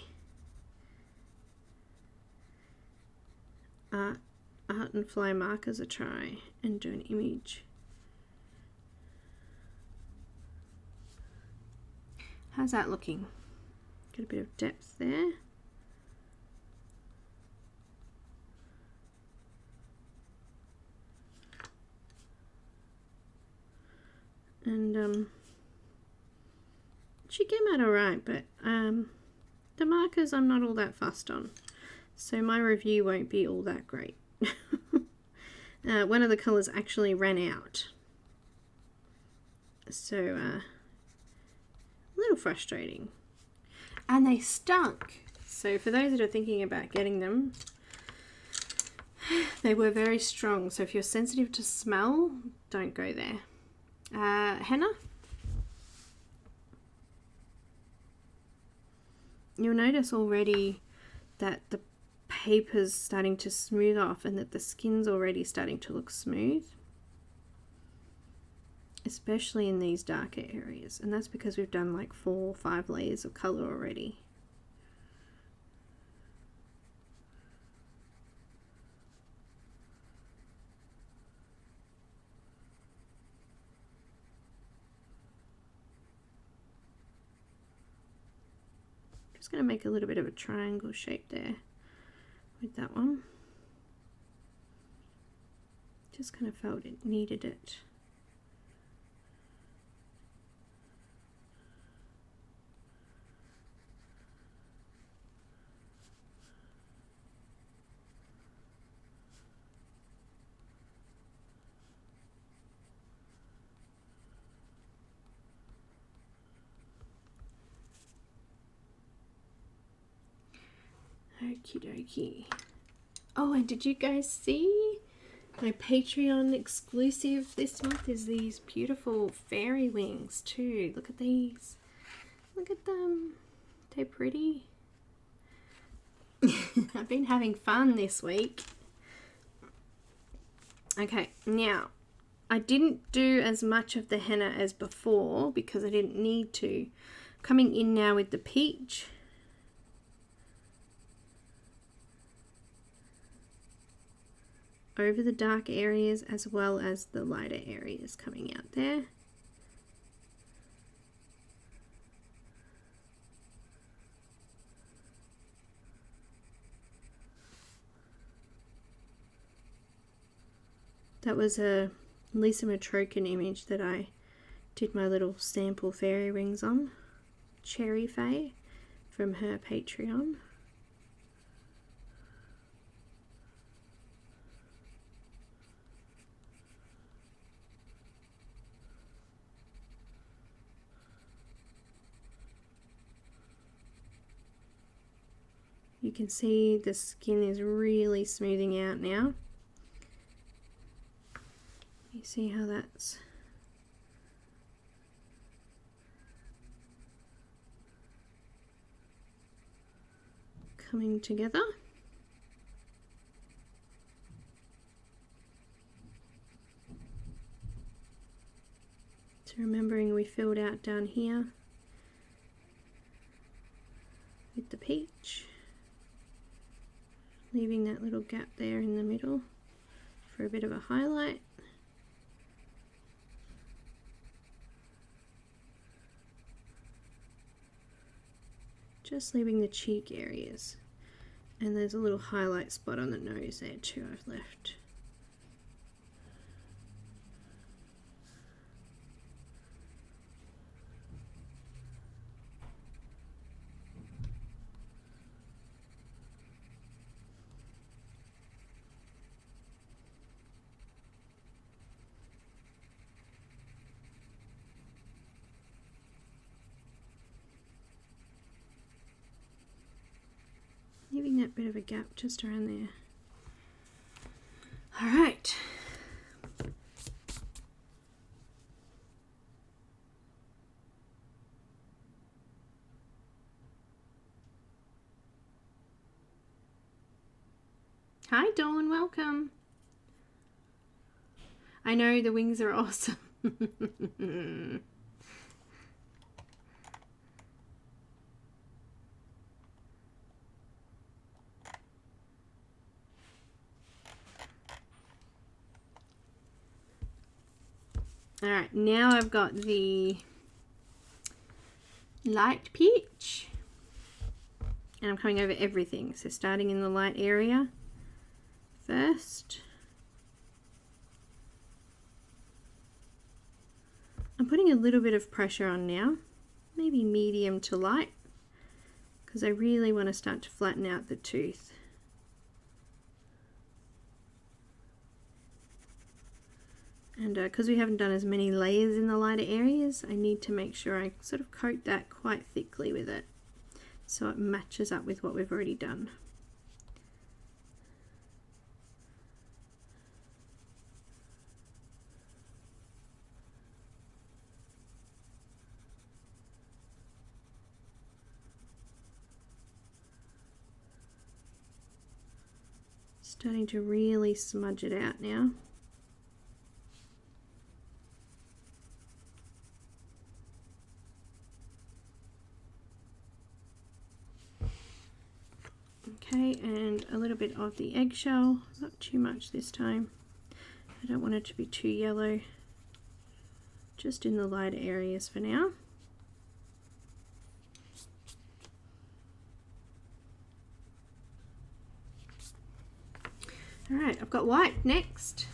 Art and Fly markers a try and do an image. How's that looking? Get a bit of depth there. And she came out alright, but the markers I'm not all that fussed on, so my review won't be all that great. One of the colours actually ran out, so a little frustrating. And they stunk. So for those that are thinking about getting them, they were very strong. So if you're sensitive to smell, don't go there. Henna. You'll notice already that the paper's starting to smooth off and that the skin's already starting to look smooth, especially in these darker areas, and that's because we've done like 4 or 5 layers of colour already. Just going to make a little bit of a triangle shape there with that one. Just kind of felt it needed it. Okie dokie. Oh, and did you guys see my Patreon exclusive this month is these beautiful fairy wings too. Look at these. Look at them. They're pretty. I've been having fun this week. Okay, now I didn't do as much of the henna as before because I didn't need to. Coming in now with the peach. Over the dark areas as well as the lighter areas coming out there. That was a Lisa Matrokin image that I did my little sample fairy rings on. Cherry Faye from her Patreon. You can see the skin is really smoothing out now. You see how that's coming together. So remembering we filled out down here with the peach, leaving that little gap there in the middle for a bit of a highlight. Just leaving the cheek areas, and there's a little highlight spot on the nose there too I've left. slight bit of a gap just around there. All right. Hi Dawn, welcome. I know the wings are awesome. All right, now I've got the light peach and I'm coming over everything. So starting in the light area first. I'm putting a little bit of pressure on now, maybe medium to light, because I really want to start to flatten out the tooth. And because we haven't done as many layers in the lighter areas, I need to make sure I sort of coat that quite thickly with it so it matches up with what we've already done. Starting to really smudge it out now. Okay, and a little bit of the eggshell, not too much this time. I don't want it to be too yellow, just in the lighter areas for now. All right, I've got white next.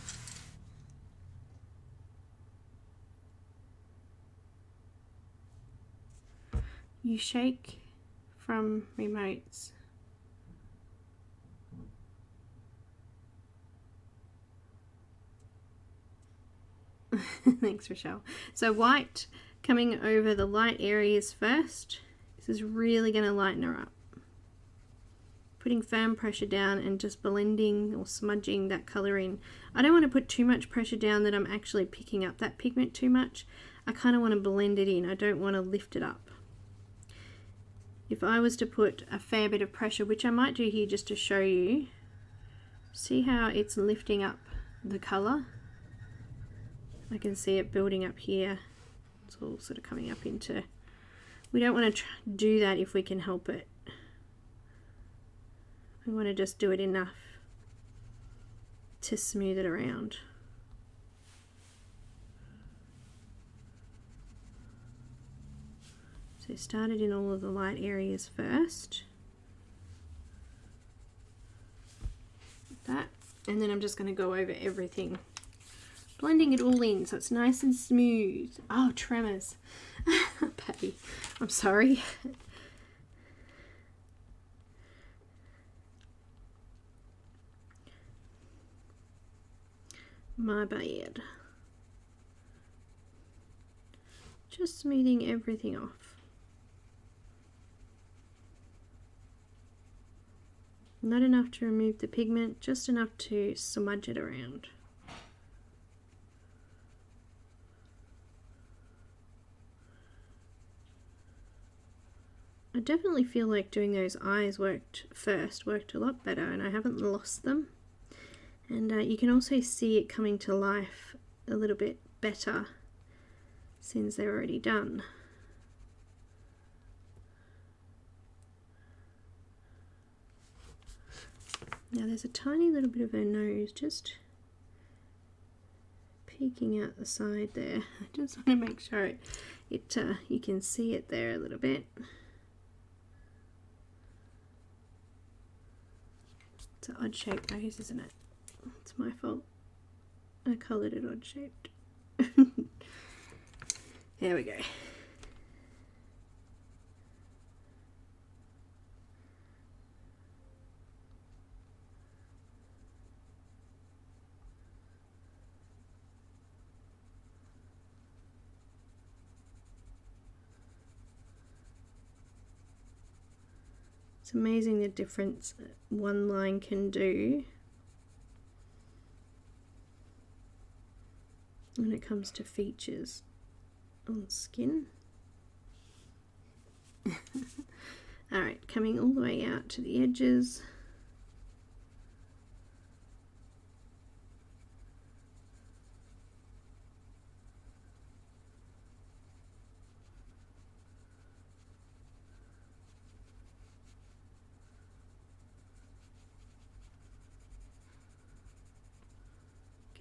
You shake from remotes. Thanks, Rochelle. So white coming over the light areas first. This is really going to lighten her up. Putting firm pressure down and just blending or smudging that colour in. I don't want to put too much pressure down that I'm actually picking up that pigment too much. I kind of want to blend it in. I don't want to lift it up. If I was to put a fair bit of pressure, which I might do here just to show you, see how it's lifting up the colour? I can see it building up here. It's all sort of coming up into... We don't want to do that if we can help it. We want to just do it enough to smooth it around. So started in all of the light areas first. Like that. And then I'm just going to go over everything. Blending it all in so it's nice and smooth. Oh, tremors. Patty, I'm sorry. My bad. Just smoothing everything off. Not enough to remove the pigment, just enough to smudge it around. I definitely feel like doing those eyes worked a lot better, and I haven't lost them. And you can also see it coming to life a little bit better since they're already done. Now there's a tiny little bit of her nose just peeking out the side there. I just want to make sure you can see it there a little bit. It's an odd shaped nose, isn't it? It's my fault. I coloured it odd shaped. There we go. It's amazing the difference one line can do when it comes to features on skin. Alright, coming all the way out to the edges.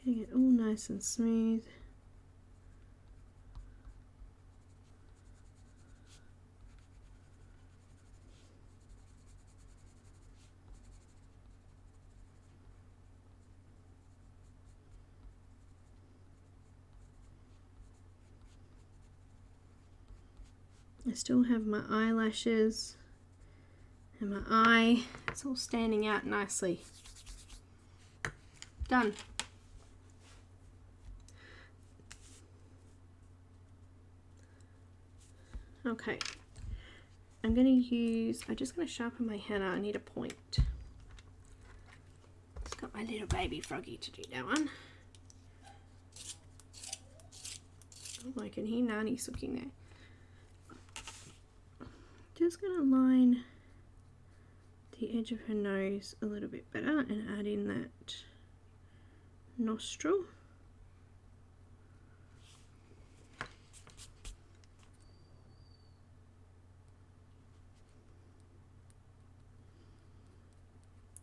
Getting it all nice and smooth. I still have my eyelashes and my eye. It's all standing out nicely. Done. Okay, I'm going to use, I'm just going to sharpen my henna. I need a point. It's got my little baby froggy to do that one. Oh, I can hear Nani sucking there. Just going to line the edge of her nose a little bit better and add in that nostril.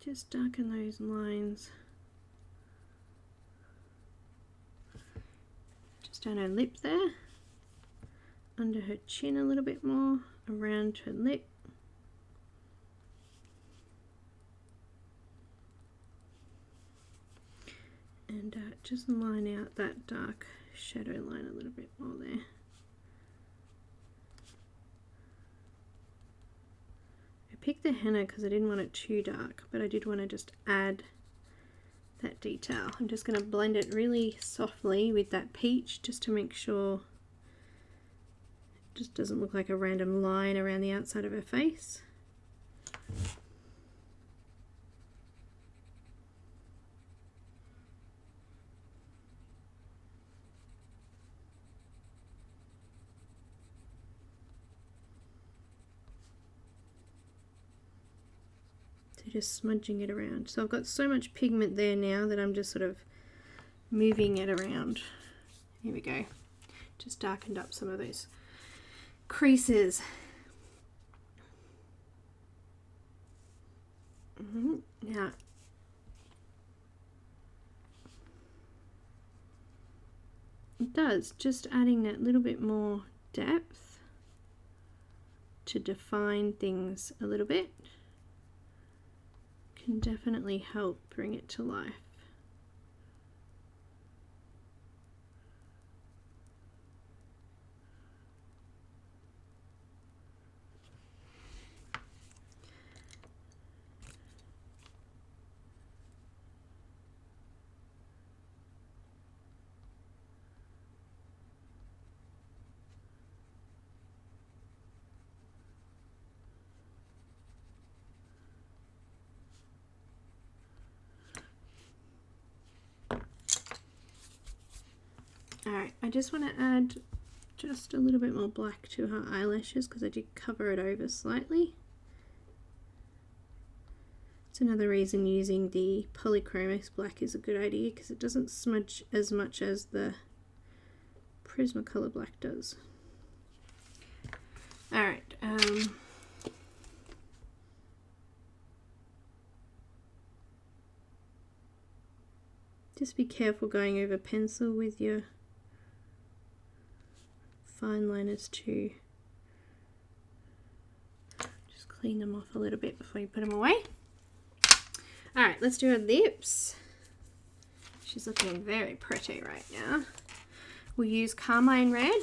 Just darken those lines. Just down her lip there, under her chin a little bit more, around her lip. And just line out that dark shadow line a little bit more there. I picked the henna because I didn't want it too dark, but I did want to just add that detail. I'm just going to blend it really softly with that peach just to make sure it just doesn't look like a random line around the outside of her face. Just smudging it around. So I've got so much pigment there now that I'm just sort of moving it around. Here we go. Just darkened up some of those creases. Now, it does, just adding that little bit more depth to define things a little bit can definitely help bring it to life. Alright, I just want to add just a little bit more black to her eyelashes because I did cover it over slightly. It's another reason using the Polychromos black is a good idea because it doesn't smudge as much as the Prismacolor black does. Alright, just be careful going over pencil with your fine liners too. Just clean them off a little bit before you put them away. Alright, let's do her lips. She's looking very pretty right now. We'll use Carmine Red.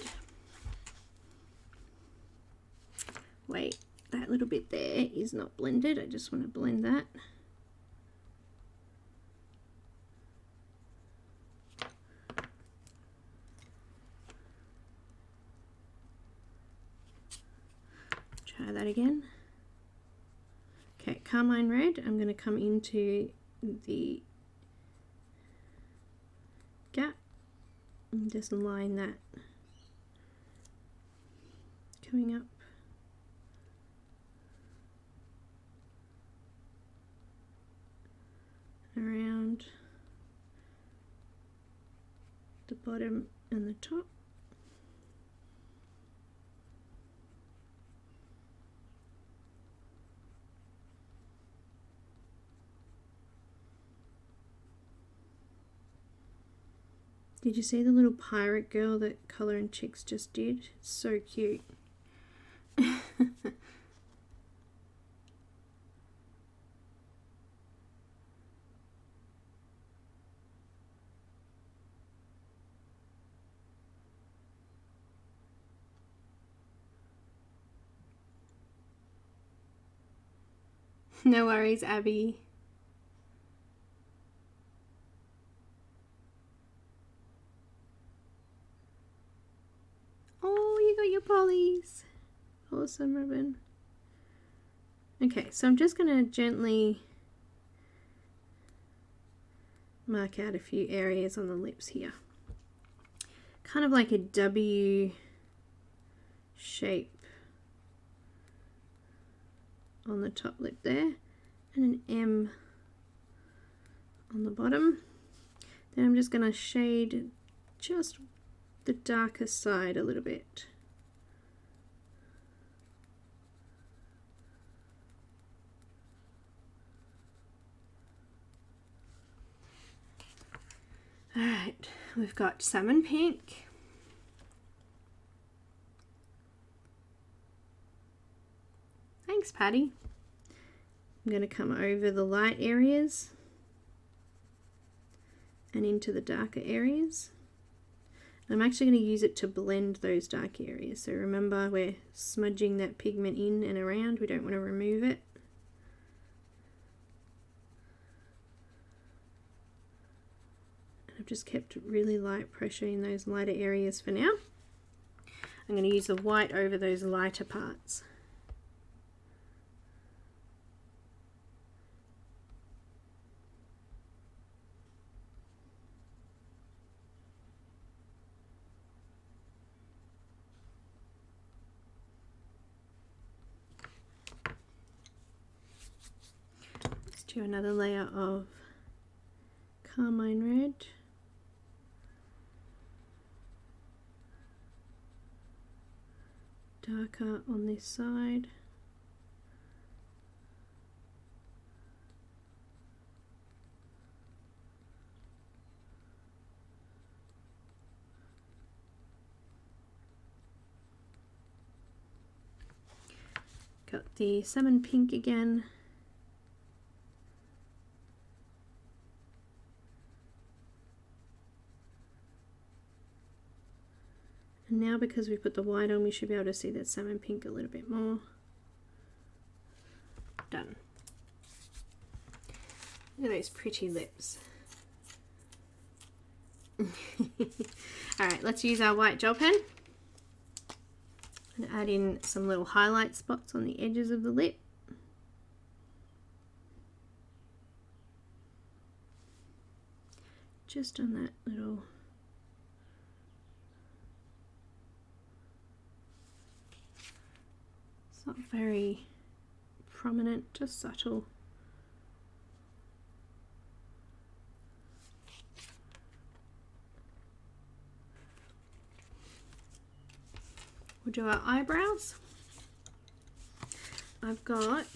Wait, that little bit there is not blended. I just want to blend that. Try that again. Carmine Red, I'm going to come into the gap and just line that coming up. Around the bottom and the top. Did you see the little pirate girl that Colour and Chics just did? It's so cute. No worries, Abby. Oh, you got your polys. Awesome, Robin. Okay, so I'm just going to gently mark out a few areas on the lips here. Kind of like a W shape on the top lip there, and an M on the bottom. Then I'm just going to shade just the darker side a little bit. Alright, we've got salmon pink. Thanks, Patty. I'm going to come over the light areas and into the darker areas. I'm actually going to use it to blend those dark areas. So remember, we're smudging that pigment in and around. We don't want to remove it. And I've just kept really light pressure in those lighter areas for now. I'm going to use the white over those lighter parts. Do another layer of Carmine Red. Darker on this side. Got the salmon pink again. And now because we put the white on, we should be able to see that salmon pink a little bit more. Done. Look at those pretty lips. Alright, let's use our white gel pen and add in some little highlight spots on the edges of the lip. Just on that little It's not very prominent, just subtle. We'll do our eyebrows. I've got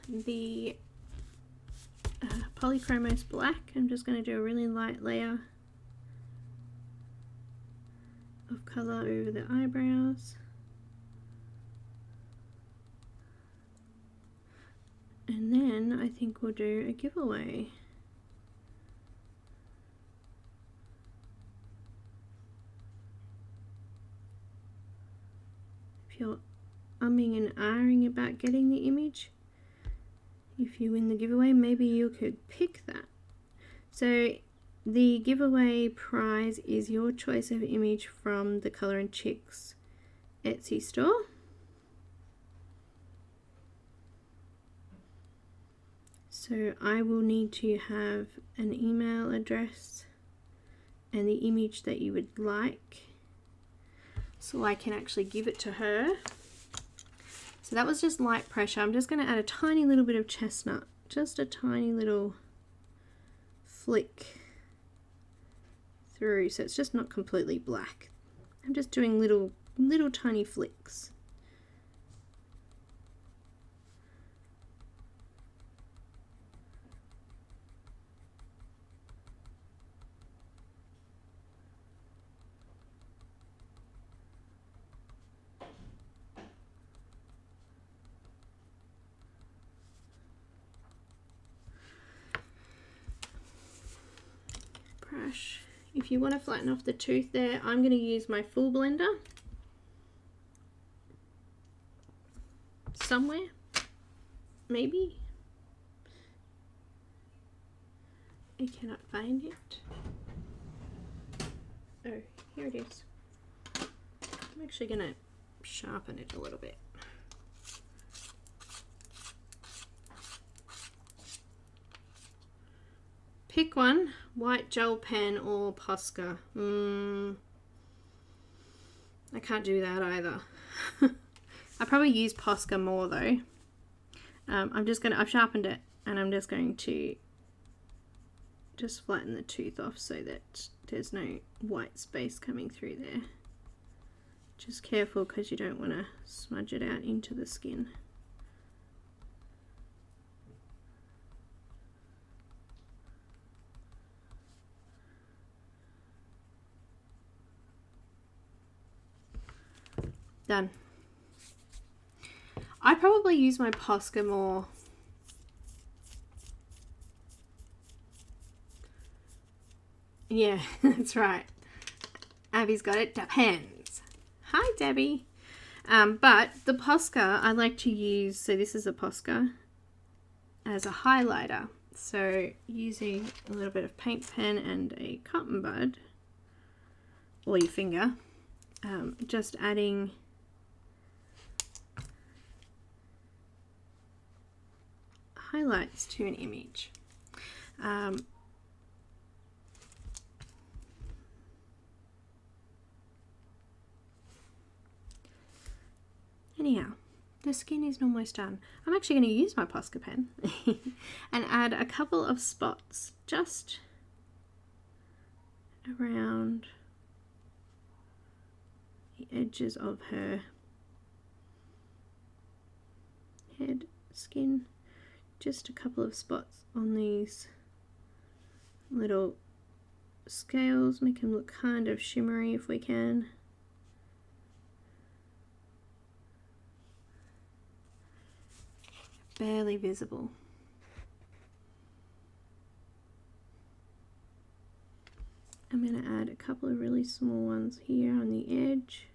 the Polychromos black. I'm just going to do a really light layer of colour over the eyebrows. And then I think we'll do a giveaway. If you're umming and ahhing about getting the image, if you win the giveaway, maybe you could pick that. So the giveaway prize is your choice of image from the Colour and Chics Etsy store. So I will need to have an email address and the image that you would like, so I can actually give it to her. So that was just light pressure. I'm just going to add a tiny little bit of chestnut, just a tiny little flick through, so it's just not completely black. I'm just doing little tiny flicks. Brush. If you want to flatten off the tooth there, I'm going to use my full blender somewhere, maybe. I cannot find it. Oh, here it is. I'm actually going to sharpen it a little bit. Pick one, white gel pen or Posca. I can't do that either. I probably use Posca more though. I've sharpened it and I'm just going to just flatten the tooth off so that there's no white space coming through there. Just careful because you don't want to smudge it out into the skin. Done. I probably use my Posca more. Yeah, that's right. Abby's got it. Depends. Hi, Debbie. But the Posca I like to use, so this is a Posca, as a highlighter. So using a little bit of paint pen and a cotton bud, or your finger, just adding highlights to an image. Anyhow, the skin is almost done. I'm actually going to use my Posca pen and add a couple of spots just around the edges of her head, skin. Just a couple of spots on these little scales, make them look kind of shimmery if we can. Barely visible. I'm going to add a couple of really small ones here on the edge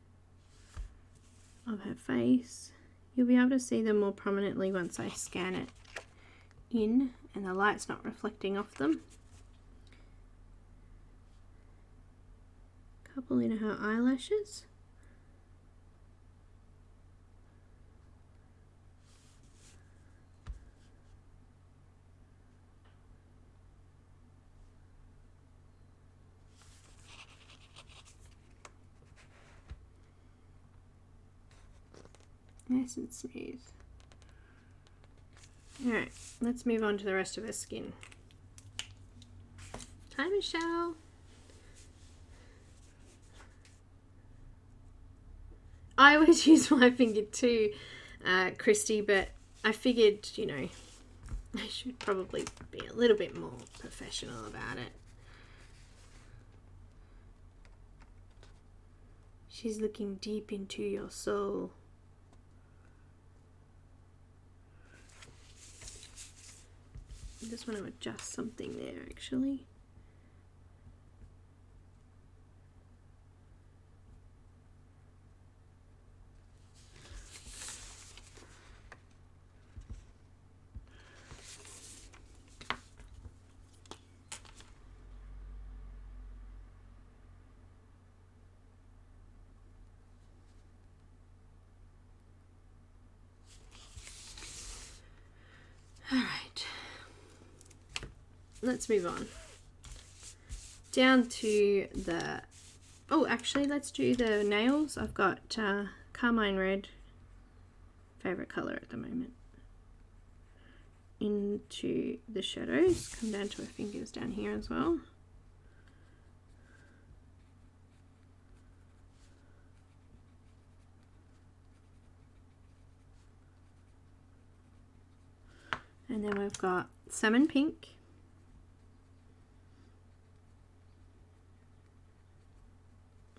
of her face. You'll be able to see them more prominently once I scan it in and the light's not reflecting off them. Couple in her eyelashes. Nice and smooth. Alright, let's move on to the rest of her skin. Hi, Michelle. I always use my finger too, Christy, but I figured, you know, I should probably be a little bit more professional about it. She's looking deep into your soul. I just want to adjust something there actually. All right. let's move on. Down to the, oh, actually, let's do the nails. I've got carmine red, favorite color at the moment. Into the shadows, come down to her fingers down here as well. And then we've got salmon pink.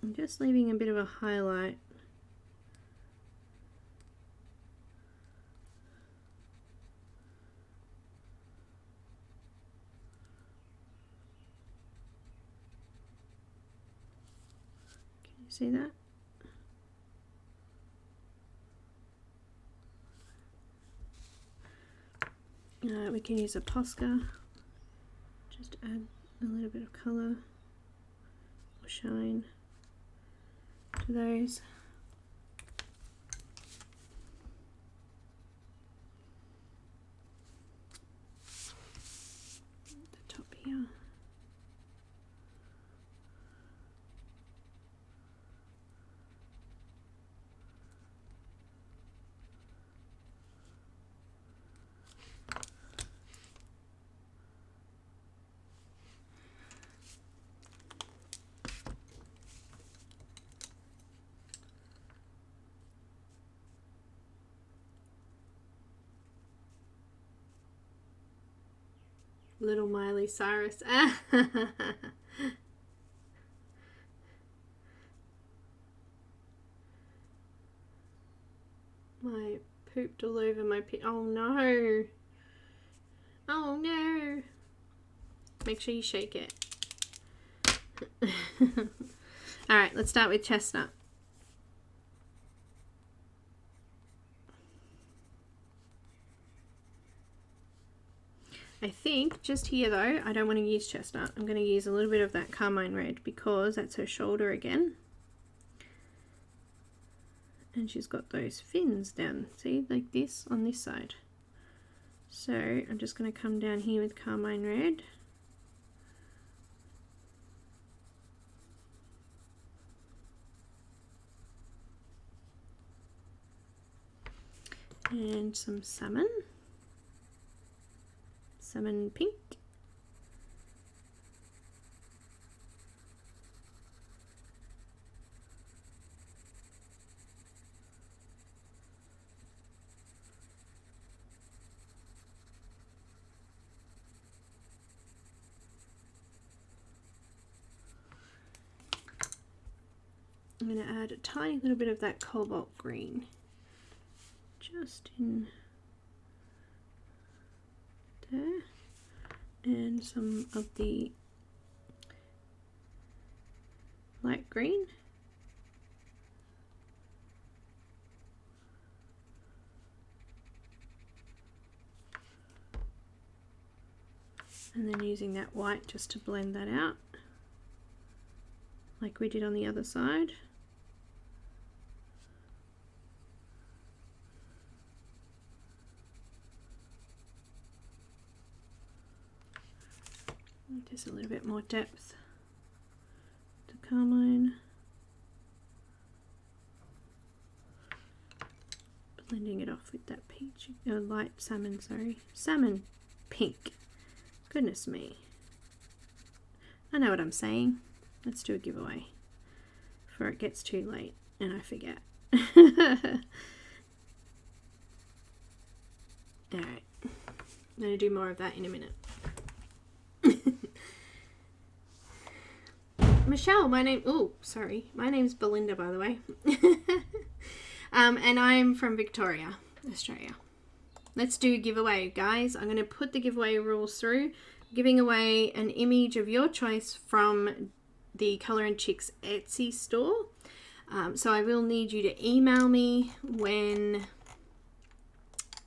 I'm just leaving a bit of a highlight. Can you see that? We can use a Posca, just add a little bit of colour or shine to those. The top here. Little Miley Cyrus. My pooped all over my oh no. Oh no. Make sure you shake it. Alright, let's start with chestnut. I think just here though, I don't want to use chestnut. I'm going to use a little bit of that carmine red because that's her shoulder again. And she's got those fins down, see, like this on this side. So I'm just going to come down here with carmine red. And some salmon pink. I'm going to add a tiny little bit of that cobalt green just in there, and some of the light green. And then using that white just to blend that out like we did on the other side. Just a little bit more depth to carmine. Blending it off with that peach, light salmon, sorry. Salmon pink. Goodness me. I know what I'm saying. Let's do a giveaway before it gets too late and I forget. Alright. I'm going to do more of that in a minute. Michelle, my name's Belinda, by the way. And I'm from Victoria, Australia. Let's do a giveaway, guys. I'm going to put the giveaway rules through, giving away an image of your choice from the Colour and Chics Etsy store. So I will need you to email me when,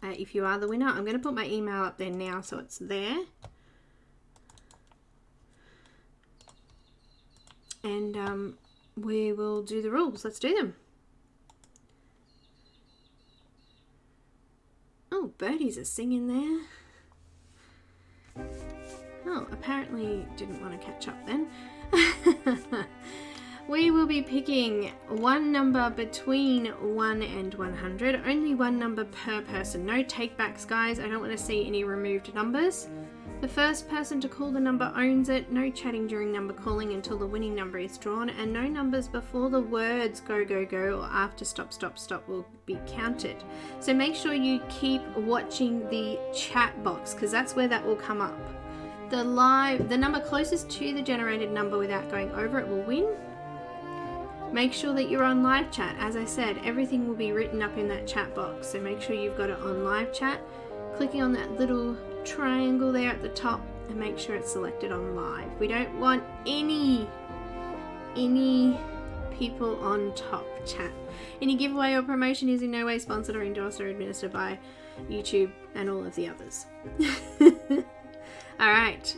if you are the winner. I'm going to put my email up there now so it's there. And we will do the rules. Let's do them. Oh, birdies are singing there. Oh, apparently didn't want to catch up then. We will be picking one number between 1 and 100. Only one number per person. No takebacks, guys. I don't want to see any removed numbers. The first person to call the number owns it. No chatting during number calling until the winning number is drawn. And no numbers before the words go, go, go or after stop, stop, stop will be counted. So make sure you keep watching the chat box because that's where that will come up. The number closest to the generated number without going over it will win. Make sure that you're on live chat. As I said, everything will be written up in that chat box. So make sure you've got it on live chat. Clicking on that little triangle there at the top and make sure it's selected on live. We don't want any people on top chat. Any giveaway or promotion is in no way sponsored or endorsed or administered by YouTube and all of the others. All right.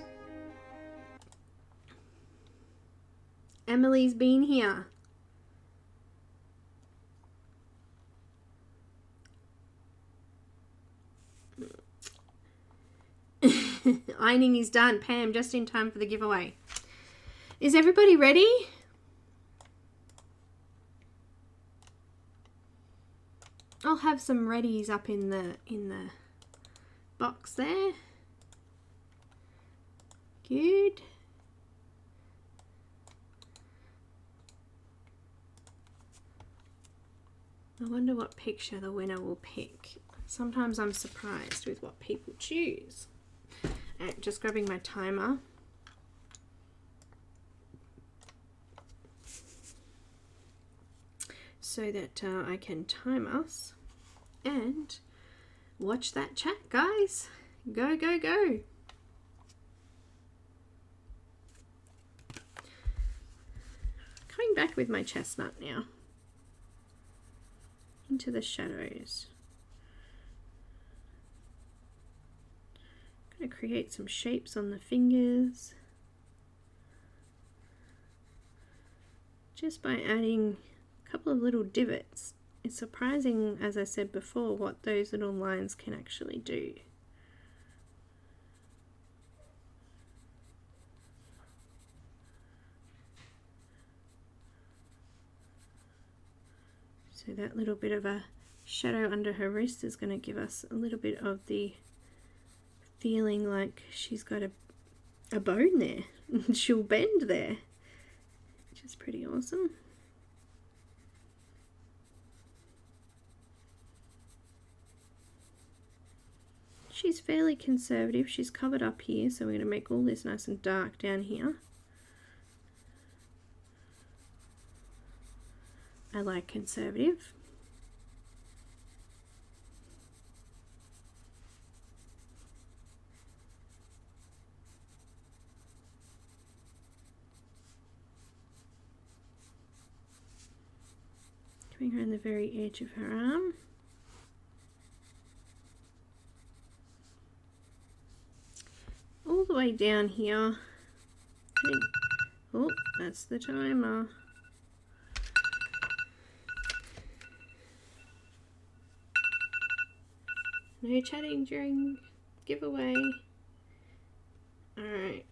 Emily's been here. Ironing is done. Pam, just in time for the giveaway. Is everybody ready? I'll have some readies up in the box there. Good. I wonder what picture the winner will pick. Sometimes I'm surprised with what people choose. And just grabbing my timer. So that I can time us and watch that chat, guys. Go, go, go. Coming back with my chestnut now. Into the shadows. I'm going to create some shapes on the fingers. Just by adding a couple of little divots. It's surprising, as I said before, what those little lines can actually do. So that little bit of a shadow under her wrist is going to give us a little bit of the feeling like she's got a bone there. She'll bend there, which is pretty awesome. She's fairly conservative. She's covered up here, so we're going to make all this nice and dark down here. I like conservative. Coming around the very edge of her arm. All the way down here. Oh, that's the timer. No chatting during giveaway. Alright.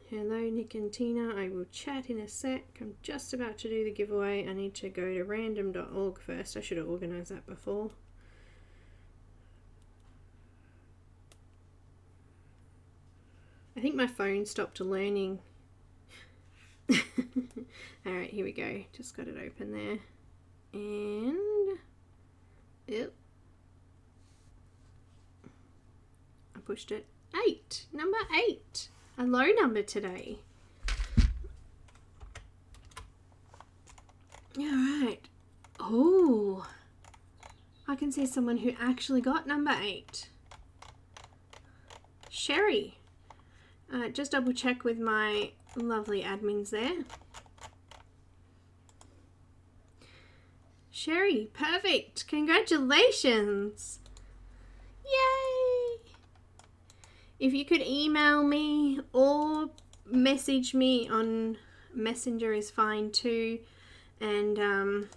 Hello Nick and Tina, I will chat in a sec. I'm just about to do the giveaway. I need to go to random.org first. I should have organised that before. I think my phone stopped learning. Alright, here we go. Just got it open there. And yep. I pushed it. 8. Number 8. A low number today. Alright. Oh. I can see someone who actually got number 8. Sherry. Just double check with my lovely admins there. Sherry, perfect. Congratulations. Yay. If you could email me or message me on Messenger is fine too. and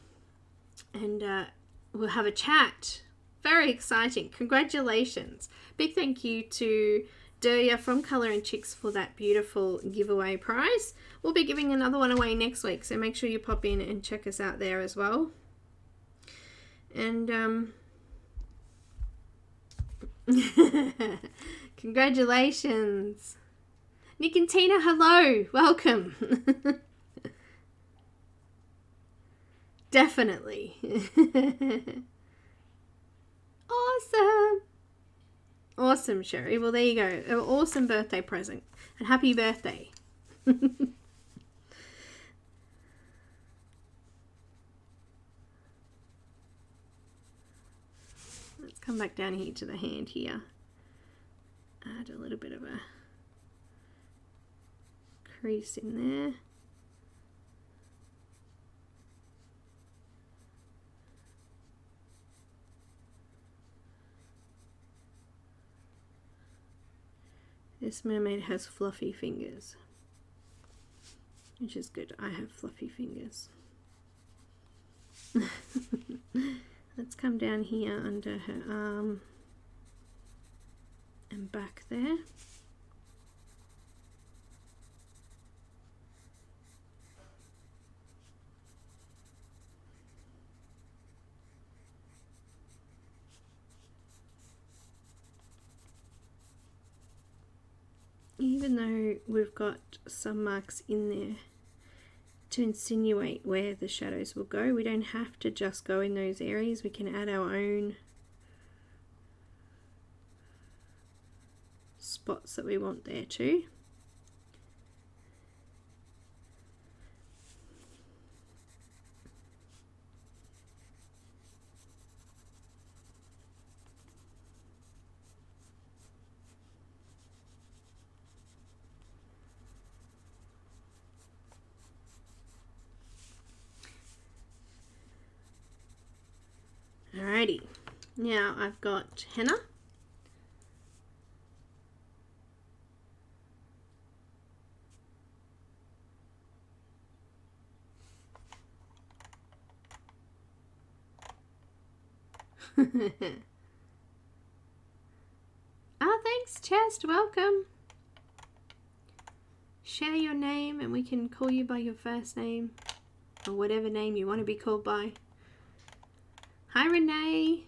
we'll have a chat. Very exciting. Congratulations. Big thank you to Delia from Colour and Chics for that beautiful giveaway prize. We'll be giving another one away next week, so make sure you pop in and check us out there as well. And congratulations. Nick and Tina, hello. Welcome. Definitely. Awesome. Awesome, Sherry. Well, there you go. An awesome birthday present. And happy birthday. Let's come back down here to the hand here. Add a little bit of a crease in there. This mermaid has fluffy fingers, which is good. I have fluffy fingers. Let's come down here under her arm and back there. Even though we've got some marks in there to insinuate where the shadows will go, we don't have to just go in those areas. We can add our own spots that we want there too. Alrighty, now I've got henna. Oh, thanks, Chest. Welcome. Share your name and we can call you by your first name or whatever name you want to be called by. Hi, Renee.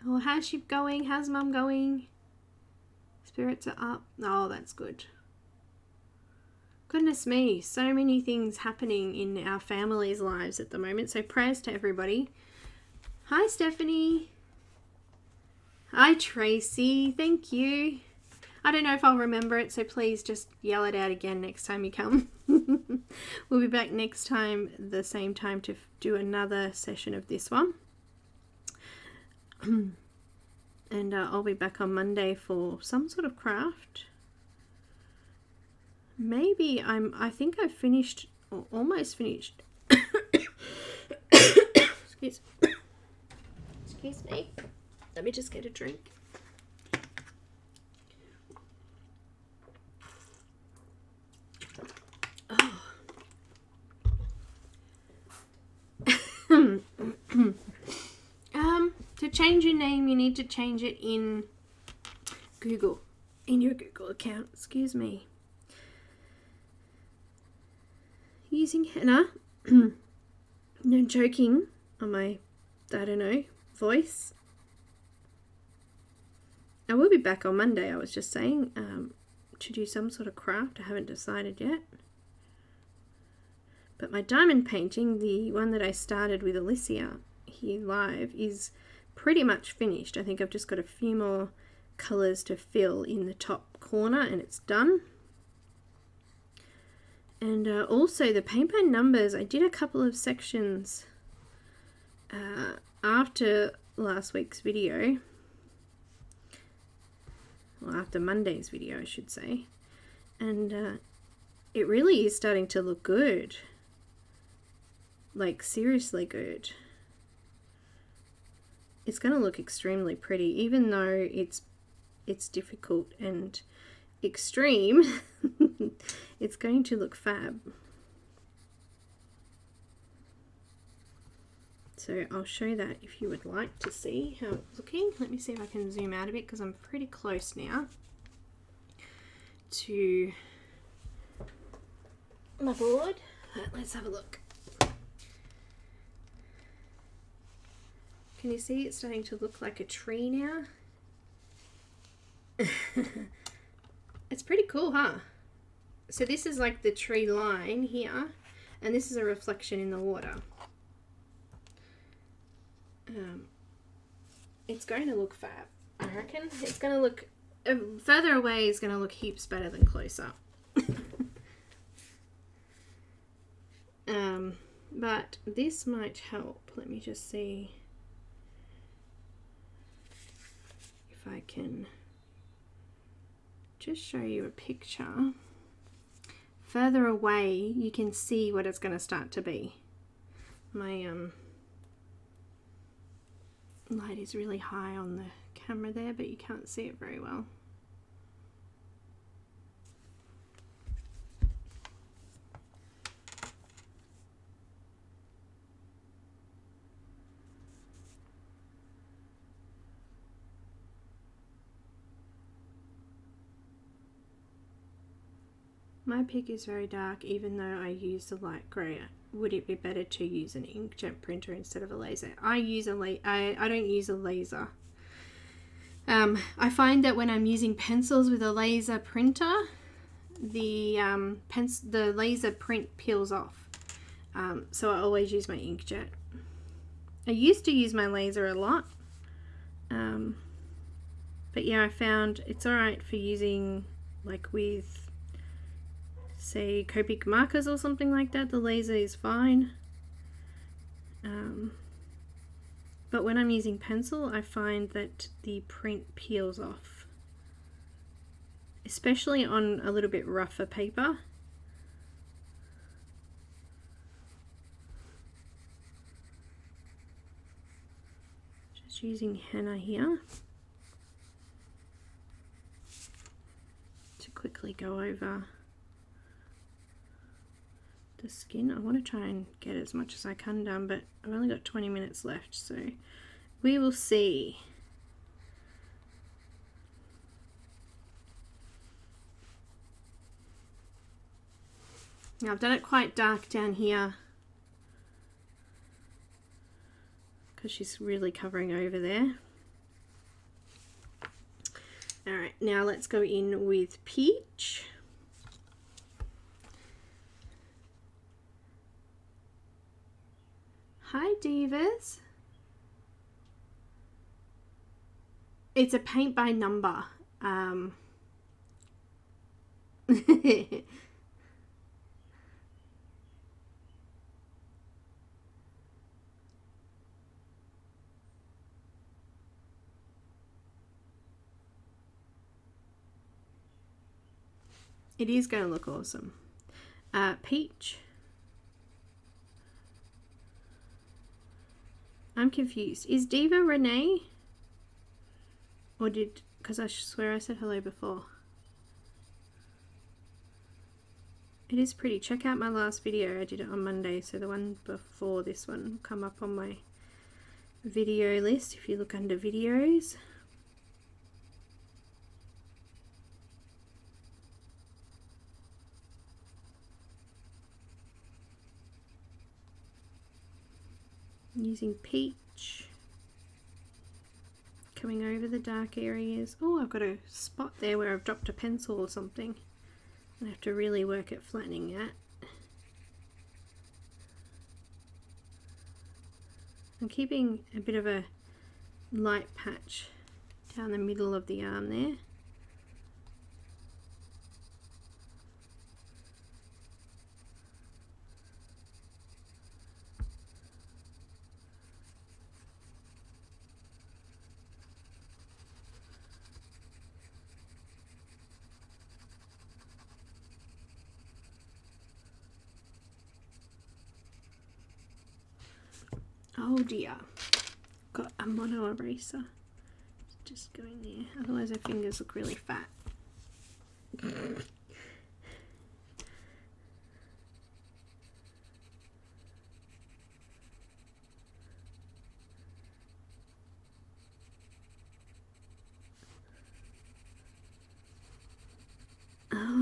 Oh, how's she going? How's Mum going? Spirits are up. Oh, that's good. Goodness me, so many things happening in our families' lives at the moment. So prayers to everybody. Hi, Stephanie. Hi, Tracy. Thank you. I don't know if I'll remember it, so please just yell it out again next time you come. We'll be back next time, the same time, to do another session of this one. And I'll be back on Monday for some sort of craft. Maybe I think I've finished, or almost finished. Excuse me. Let me just get a drink. To change your name, you need to change it in Google, in your Google account. Excuse me. Using henna, no joking on my, I don't know, voice. I will be back on Monday, I was just saying, to do some sort of craft. I haven't decided yet. But my diamond painting, the one that I started with Alicia here live, is pretty much finished. I think I've just got a few more colours to fill in the top corner and it's done. And also the paint by numbers, I did a couple of sections after last week's video, well, after Monday's video I should say, and it really is starting to look good, like seriously good. It's going to look extremely pretty, even though it's difficult and extreme. It's going to look fab. So I'll show that if you would like to see how it's looking. Let me see if I can zoom out a bit because I'm pretty close now to my board. Let's have a look. Can you see it's starting to look like a tree now? It's pretty cool, huh? So this is like the tree line here, and this is a reflection in the water. It's going to look fab, I reckon. It's going to look, further away is going to look heaps better than close up. But this might help. Let me just see if I can just show you a picture. Further away, you can see what it's going to start to be. My light is really high on the camera there, but you can't see it very well. My pick is very dark, even though I use the light grey. Would it be better to use an inkjet printer instead of a laser? I don't use a laser. I find that when I'm using pencils with a laser printer, the laser print peels off. So I always use my inkjet. I used to use my laser a lot. But yeah, I found it's alright for using like with, say, Copic markers or something like that. The laser is fine. But when I'm using pencil, I find that the print peels off, especially on a little bit rougher paper. Just using henna here to quickly go over the skin. I want to try and get as much as I can done, but I've only got 20 minutes left, so we will see. Now I've done it quite dark down here because she's really covering over there. Alright, now let's go in with peach. Hi Divas. It's a paint by number. It is going to look awesome. Peach. I'm confused. Is Diva Renee? Or did, because I swear I said hello before. It is pretty. Check out my last video. I did it on Monday, so the one before this one will come up on my video list if you look under videos. Using peach, coming over the dark areas. Oh, I've got a spot there where I've dropped a pencil or something. I have to really work at flattening that. I'm keeping a bit of a light patch down the middle of the arm there. Oh dear, got a mono eraser. Just going there, otherwise our fingers look really fat.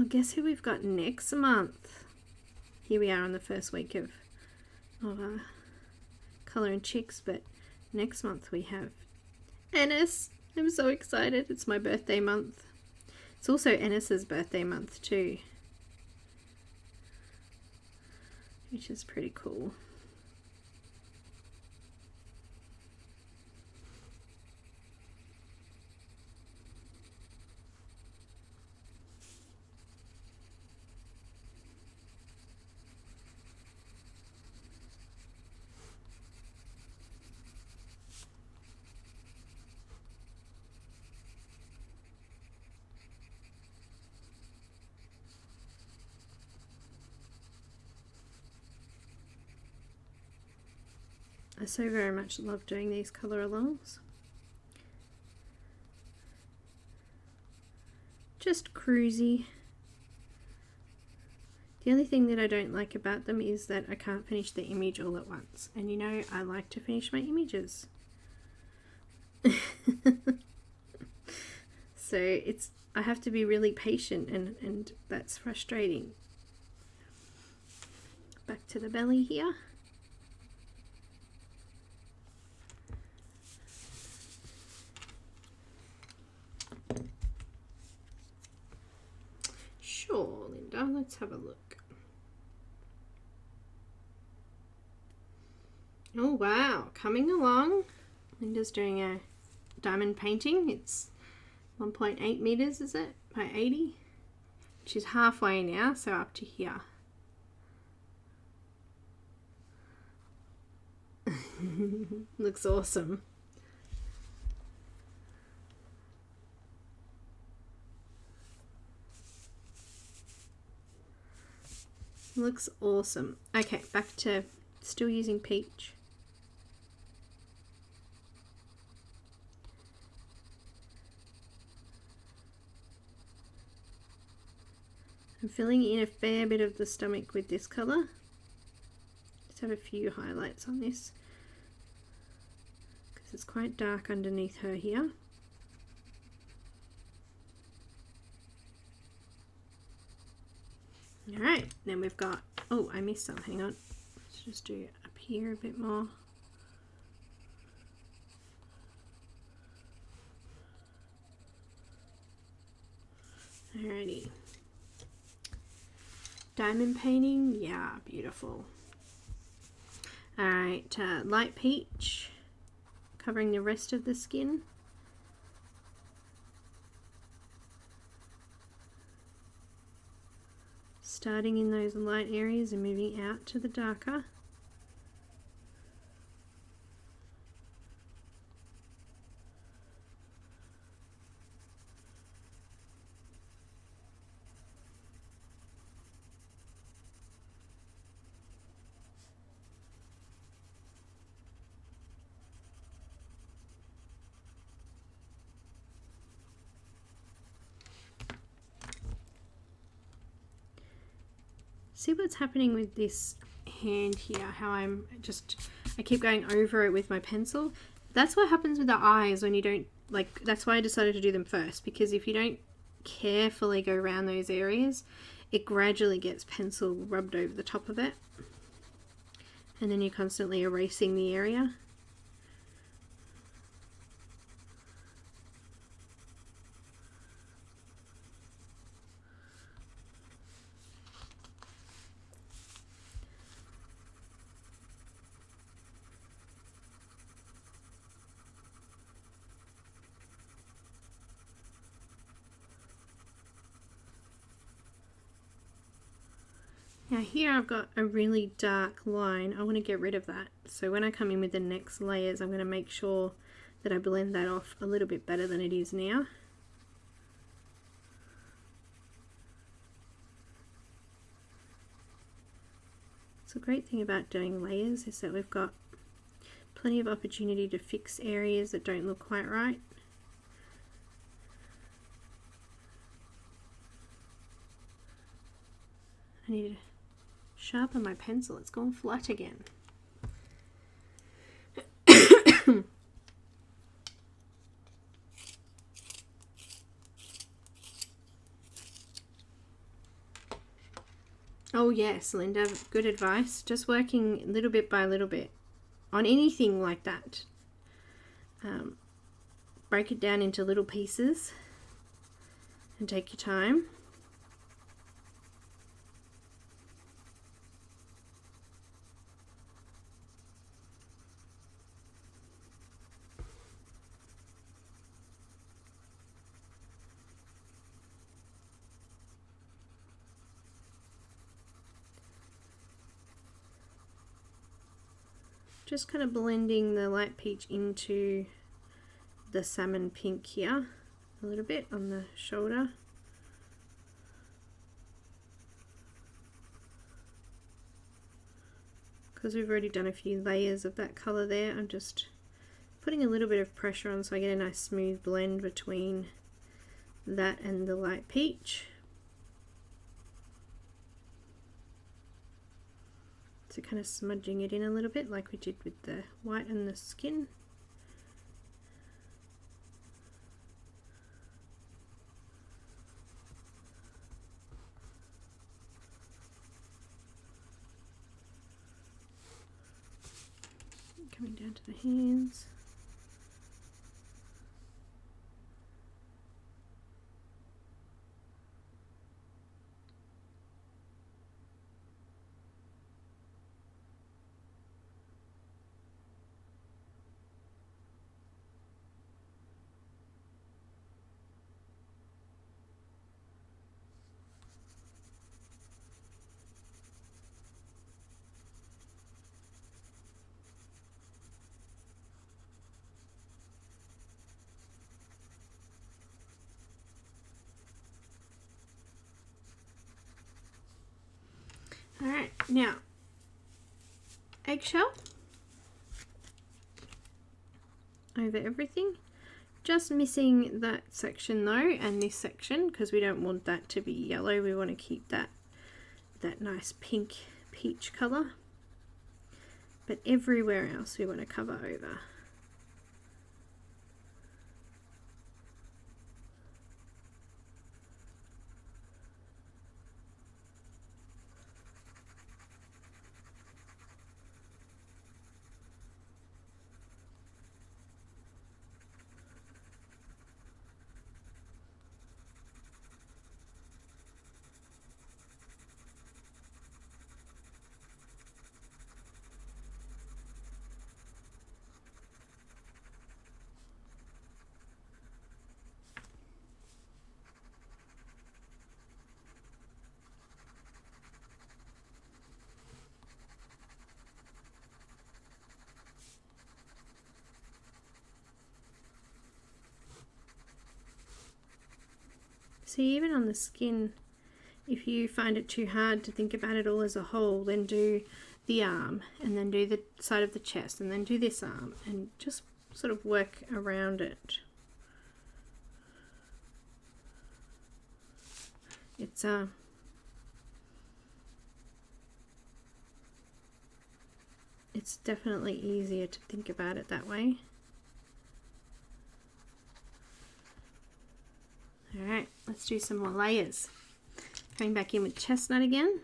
guess who we've got next month? Here we are on the first week of Colour and Chics, but next month we have Ennis. I'm so excited. It's my birthday month. It's also Ennis's birthday month too, which is pretty cool. I so very much love doing these colour alongs. Just cruisy. The only thing that I don't like about them is that I can't finish the image all at once. And you know, I like to finish my images. So I have to be really patient, and that's frustrating. Back to the belly here. Sure, Linda, let's have a look. Oh wow, coming along. Linda's doing a diamond painting. It's 1.8 meters, is it, by 80? She's halfway now, so up to here. Looks awesome. Looks awesome. Okay, back to still using peach. I'm filling in a fair bit of the stomach with this colour. Just have a few highlights on this because it's quite dark underneath her here. Alright, then we've got, oh, I missed some, hang on. Let's just do up here a bit more. Alrighty. Diamond painting, yeah, beautiful. Alright, light peach, covering the rest of the skin. Starting in those light areas and moving out to the darker. See what's happening with this hand here, how I keep going over it with my pencil. That's what happens with the eyes when you don't, like, that's why I decided to do them first, because if you don't carefully go around those areas, it gradually gets pencil rubbed over the top of it, and then you're constantly erasing the area. Now here I've got a really dark line. I want to get rid of that. So when I come in with the next layers, I'm going to make sure that I blend that off a little bit better than it is now. So the great thing about doing layers is that we've got plenty of opportunity to fix areas that don't look quite right. I need to sharpen my pencil, it's gone flat again. Oh yes, Linda, good advice. Just working little bit by little bit on anything like that. Break it down into little pieces and take your time. Just kind of blending the light peach into the salmon pink here a little bit on the shoulder. Because we've already done a few layers of that colour there, I'm just putting a little bit of pressure on so I get a nice smooth blend between that and the light peach. So kind of smudging it in a little bit like we did with the white and the skin. Coming down to the hands. Alright, now eggshell over everything. Just missing that section though, and this section, because we don't want that to be yellow. We want to keep that nice pink peach colour. But everywhere else we want to cover over. See, even on the skin, if you find it too hard to think about it all as a whole, then do the arm, and then do the side of the chest, and then do this arm, and just sort of work around it. It's definitely easier to think about it that way. Alright, let's do some more layers. Coming back in with chestnut again.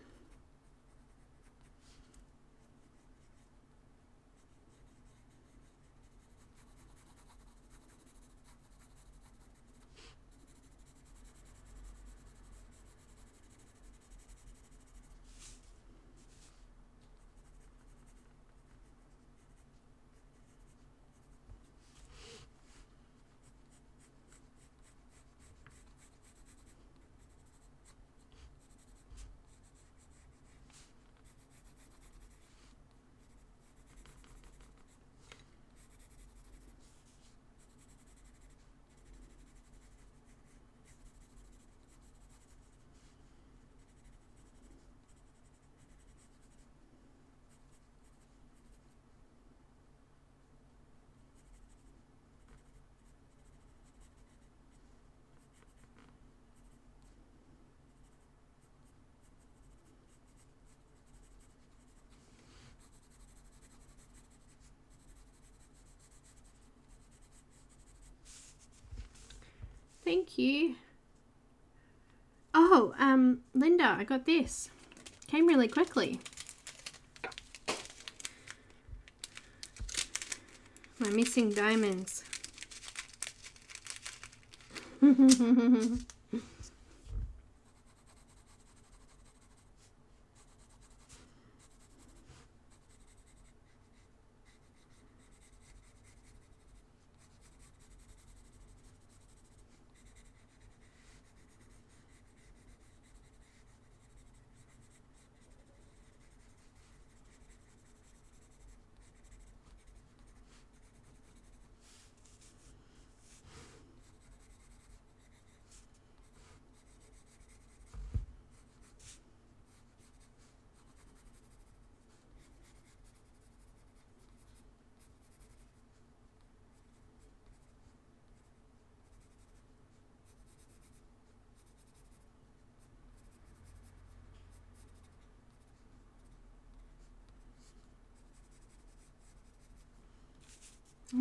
Thank you. Oh, Linda, I got this. Came really quickly. My missing diamonds.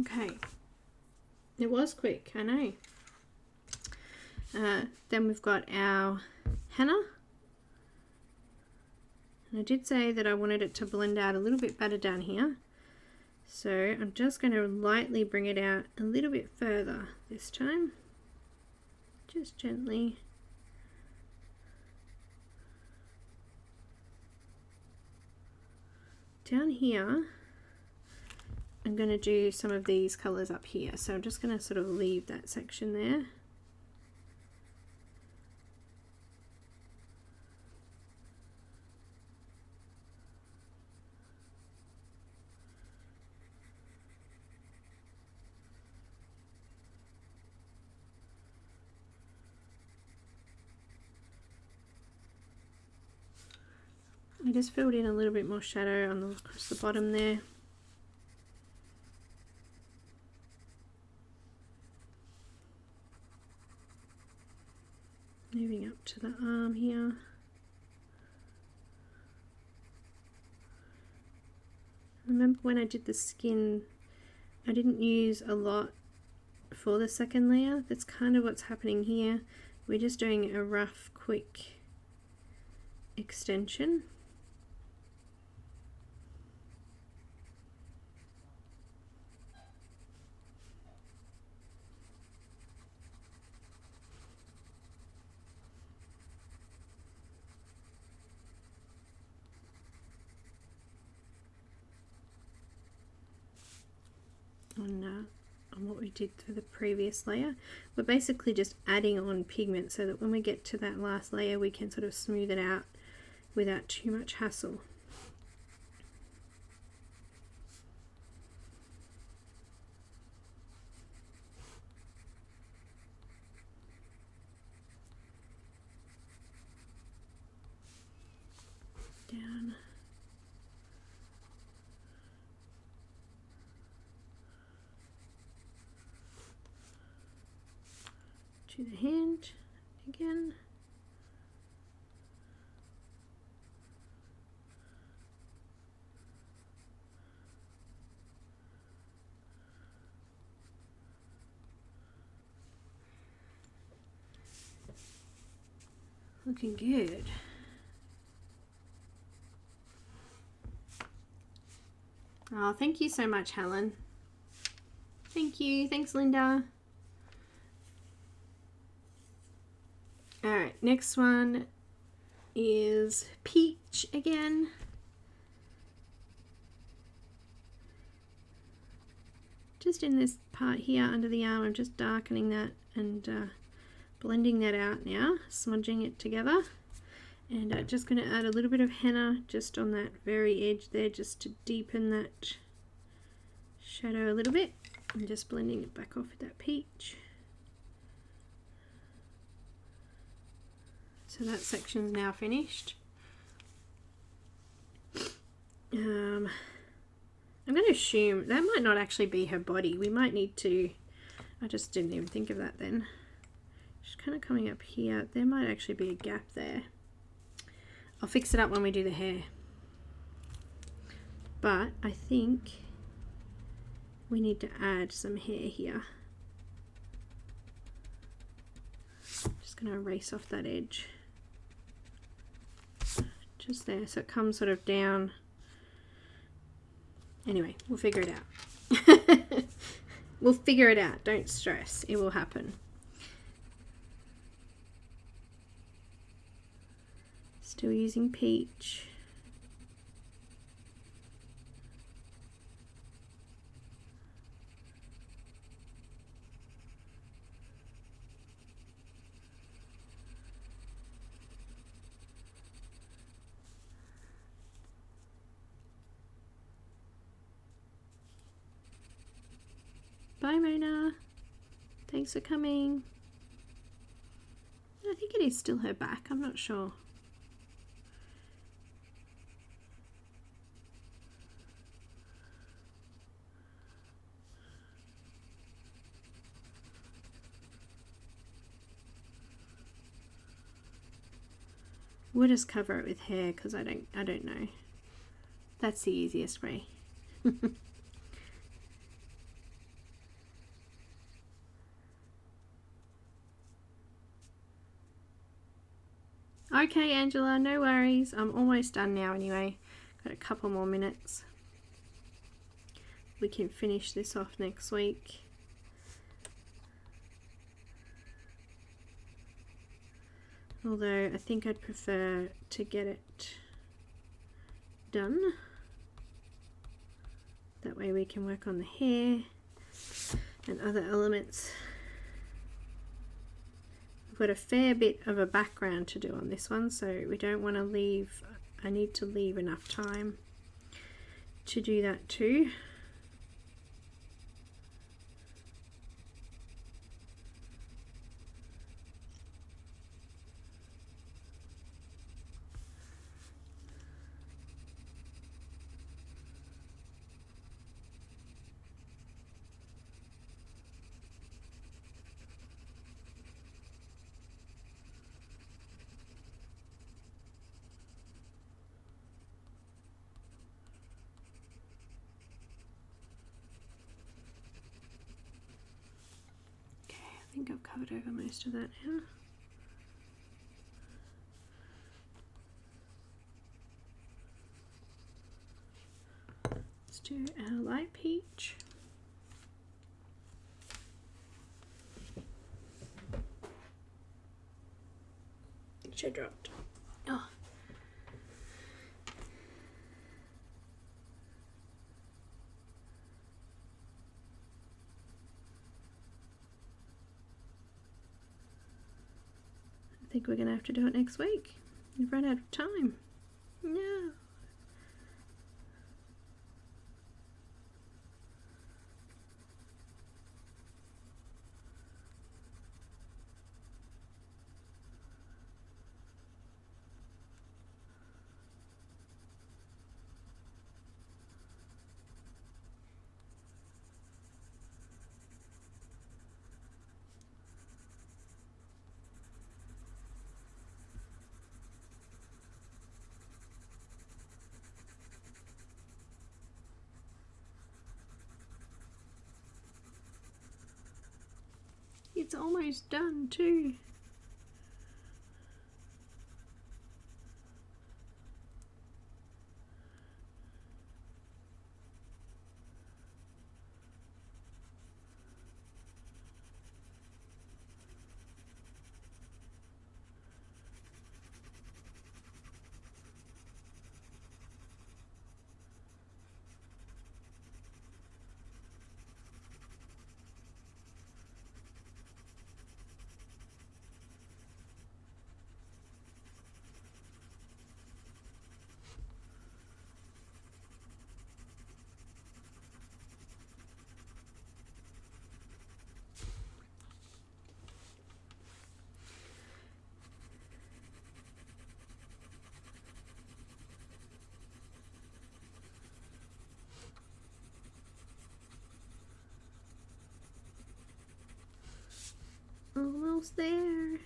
Okay, it was quick, I know. Then we've got our henna. And I did say that I wanted it to blend out a little bit better down here. So I'm just going to lightly bring it out a little bit further this time. Just gently. Down here, I'm going to do some of these colours up here. So I'm just going to sort of leave that section there. I just filled in a little bit more shadow on across the bottom there. Moving up to the arm here. Remember when I did the skin, I didn't use a lot for the second layer. That's kind of what's happening here. We're just doing a rough, quick extension. On what we did for the previous layer. We're basically just adding on pigment so that when we get to that last layer we can sort of smooth it out without too much hassle. Down. To the hand again. Looking good. Oh, thank you so much, Helen. Thank you. Thanks, Linda. Alright, next one is peach again. Just in this part here under the arm, I'm just darkening that and blending that out now, smudging it together. And I'm just going to add a little bit of henna just on that very edge there, just to deepen that shadow a little bit. I'm just blending it back off with that peach. So that section's now finished. I'm going to assume that might not actually be her body. We might need to, I just didn't even think of that then. She's kind of coming up here. There might actually be a gap there. I'll fix it up when we do the hair. But I think we need to add some hair here. Just going to erase off that edge. just there, so it comes sort of down. Anyway, we'll figure it out. We'll figure it out, don't stress, it will happen. Still using peach. Bye, Mona. Thanks for coming. I think it is still her back. I'm not sure. We'll just cover it with hair because I don't know. That's the easiest way. Okay, Angela, no worries. I'm almost done now anyway. Got a couple more minutes. We can finish this off next week. Although I think I'd prefer to get it done. That way we can work on the hair and other elements. I've got a fair bit of a background to do on this one, so we don't want to leave, I need to leave enough time to do that too. I think I've covered over most of that now. Let's do our light peach. Which I dropped. Oh. I think we're going to have to do it next week. We've run out of time. No. It's almost done too. Almost there.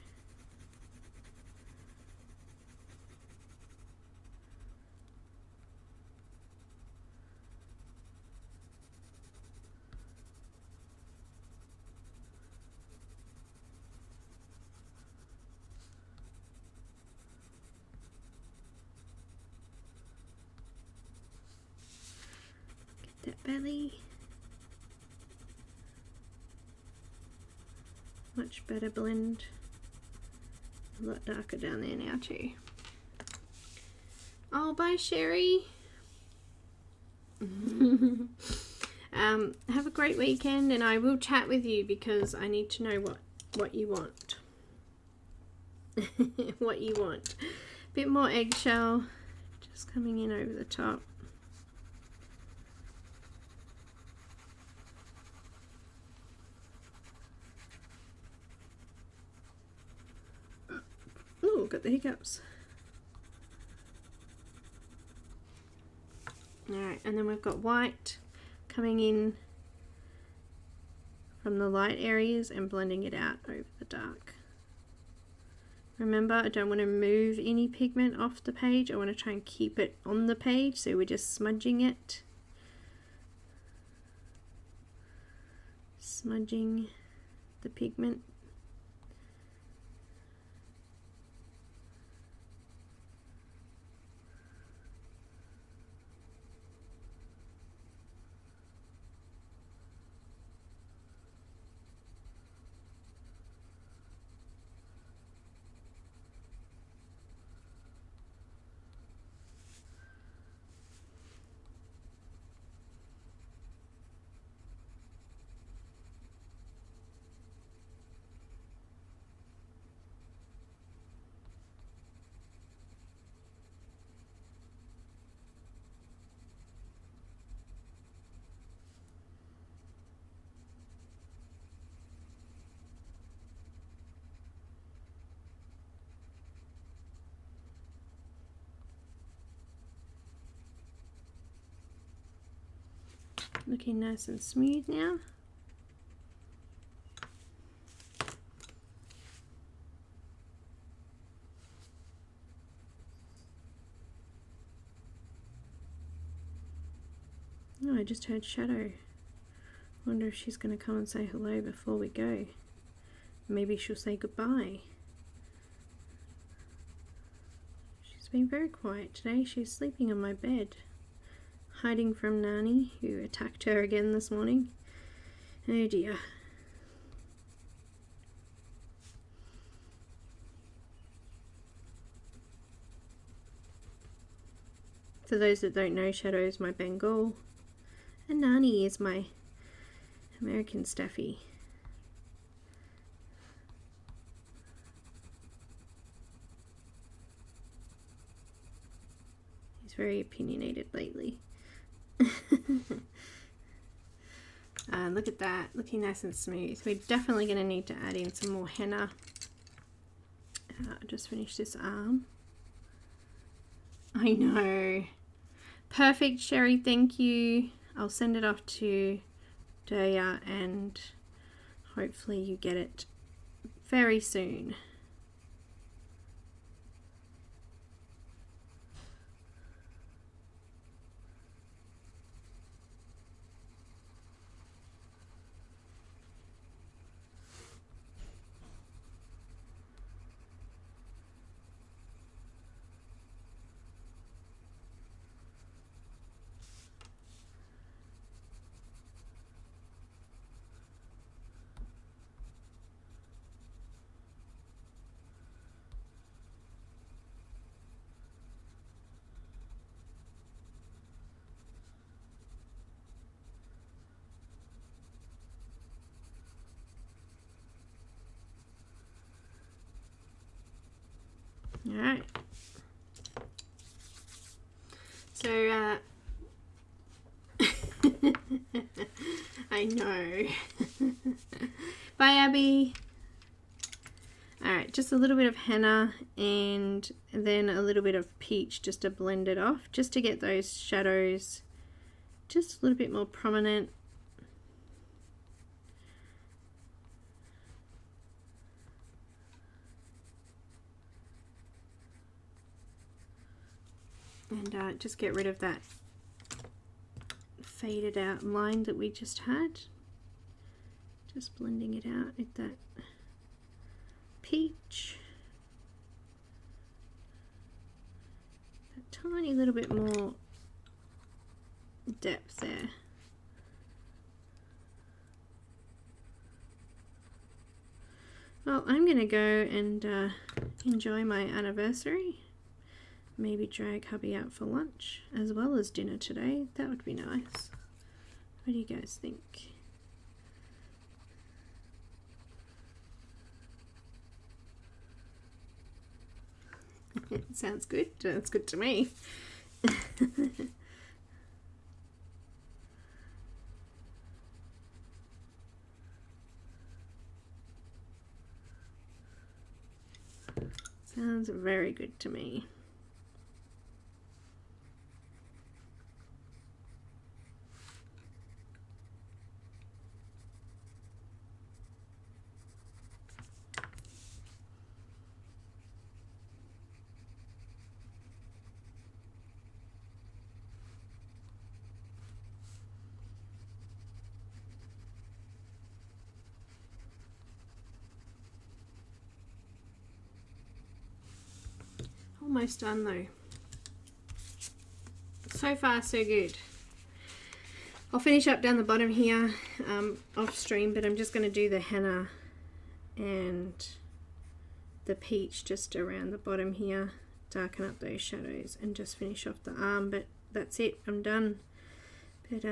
belly. Much better blend. A lot darker down there now too. Oh, bye Sherry. Have a great weekend, and I will chat with you because I need to know what you want. What you want. Bit more eggshell just coming in over the top. Oh, got the hiccups. Alright, and then we've got white coming in from the light areas and blending it out over the dark. Remember, I don't want to move any pigment off the page. I want to try and keep it on the page, so we're just smudging it. Smudging the pigment. Looking nice and smooth now. Oh, I just heard Shadow. Wonder if she's going to come and say hello before we go. Maybe she'll say goodbye. She's been very quiet today. She's sleeping on my bed, hiding from Nani, who attacked her again this morning. Oh dear. For those that don't know, Shadow is my Bengal, and Nani is my American Staffy. He's very opinionated lately. Look at that, looking nice and smooth. We're definitely going to need to add in some more henna. Just finish this arm. I know. Perfect, Sherry, thank you. I'll send it off to Daya and hopefully you get it very soon. Alright, so I know. Bye Abby. Alright, just a little bit of henna and then a little bit of peach just to blend it off, just to get those shadows just a little bit more prominent. And just get rid of that faded out line that we just had. Just blending it out with that peach. A tiny little bit more depth there. Well, I'm going to go and enjoy my anniversary. Maybe drag hubby out for lunch as well as dinner today. That would be nice. What do you guys think? Sounds good. Sounds good to me. Sounds very good to me. Almost done though. So far so good. I'll finish up down the bottom here off stream, but I'm just going to do the henna and the peach just around the bottom here, darken up those shadows and just finish off the arm, but that's it, I'm done. But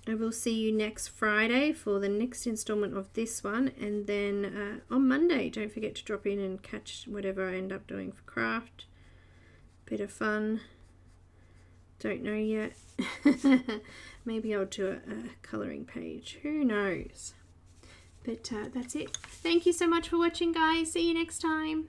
I will see you next Friday for the next installment of this one, and then on Monday don't forget to drop in and catch whatever I end up doing for craft. Bit of fun, don't know yet. Maybe I'll do a colouring page, who knows. But that's it. Thank you so much for watching, guys. See you next time.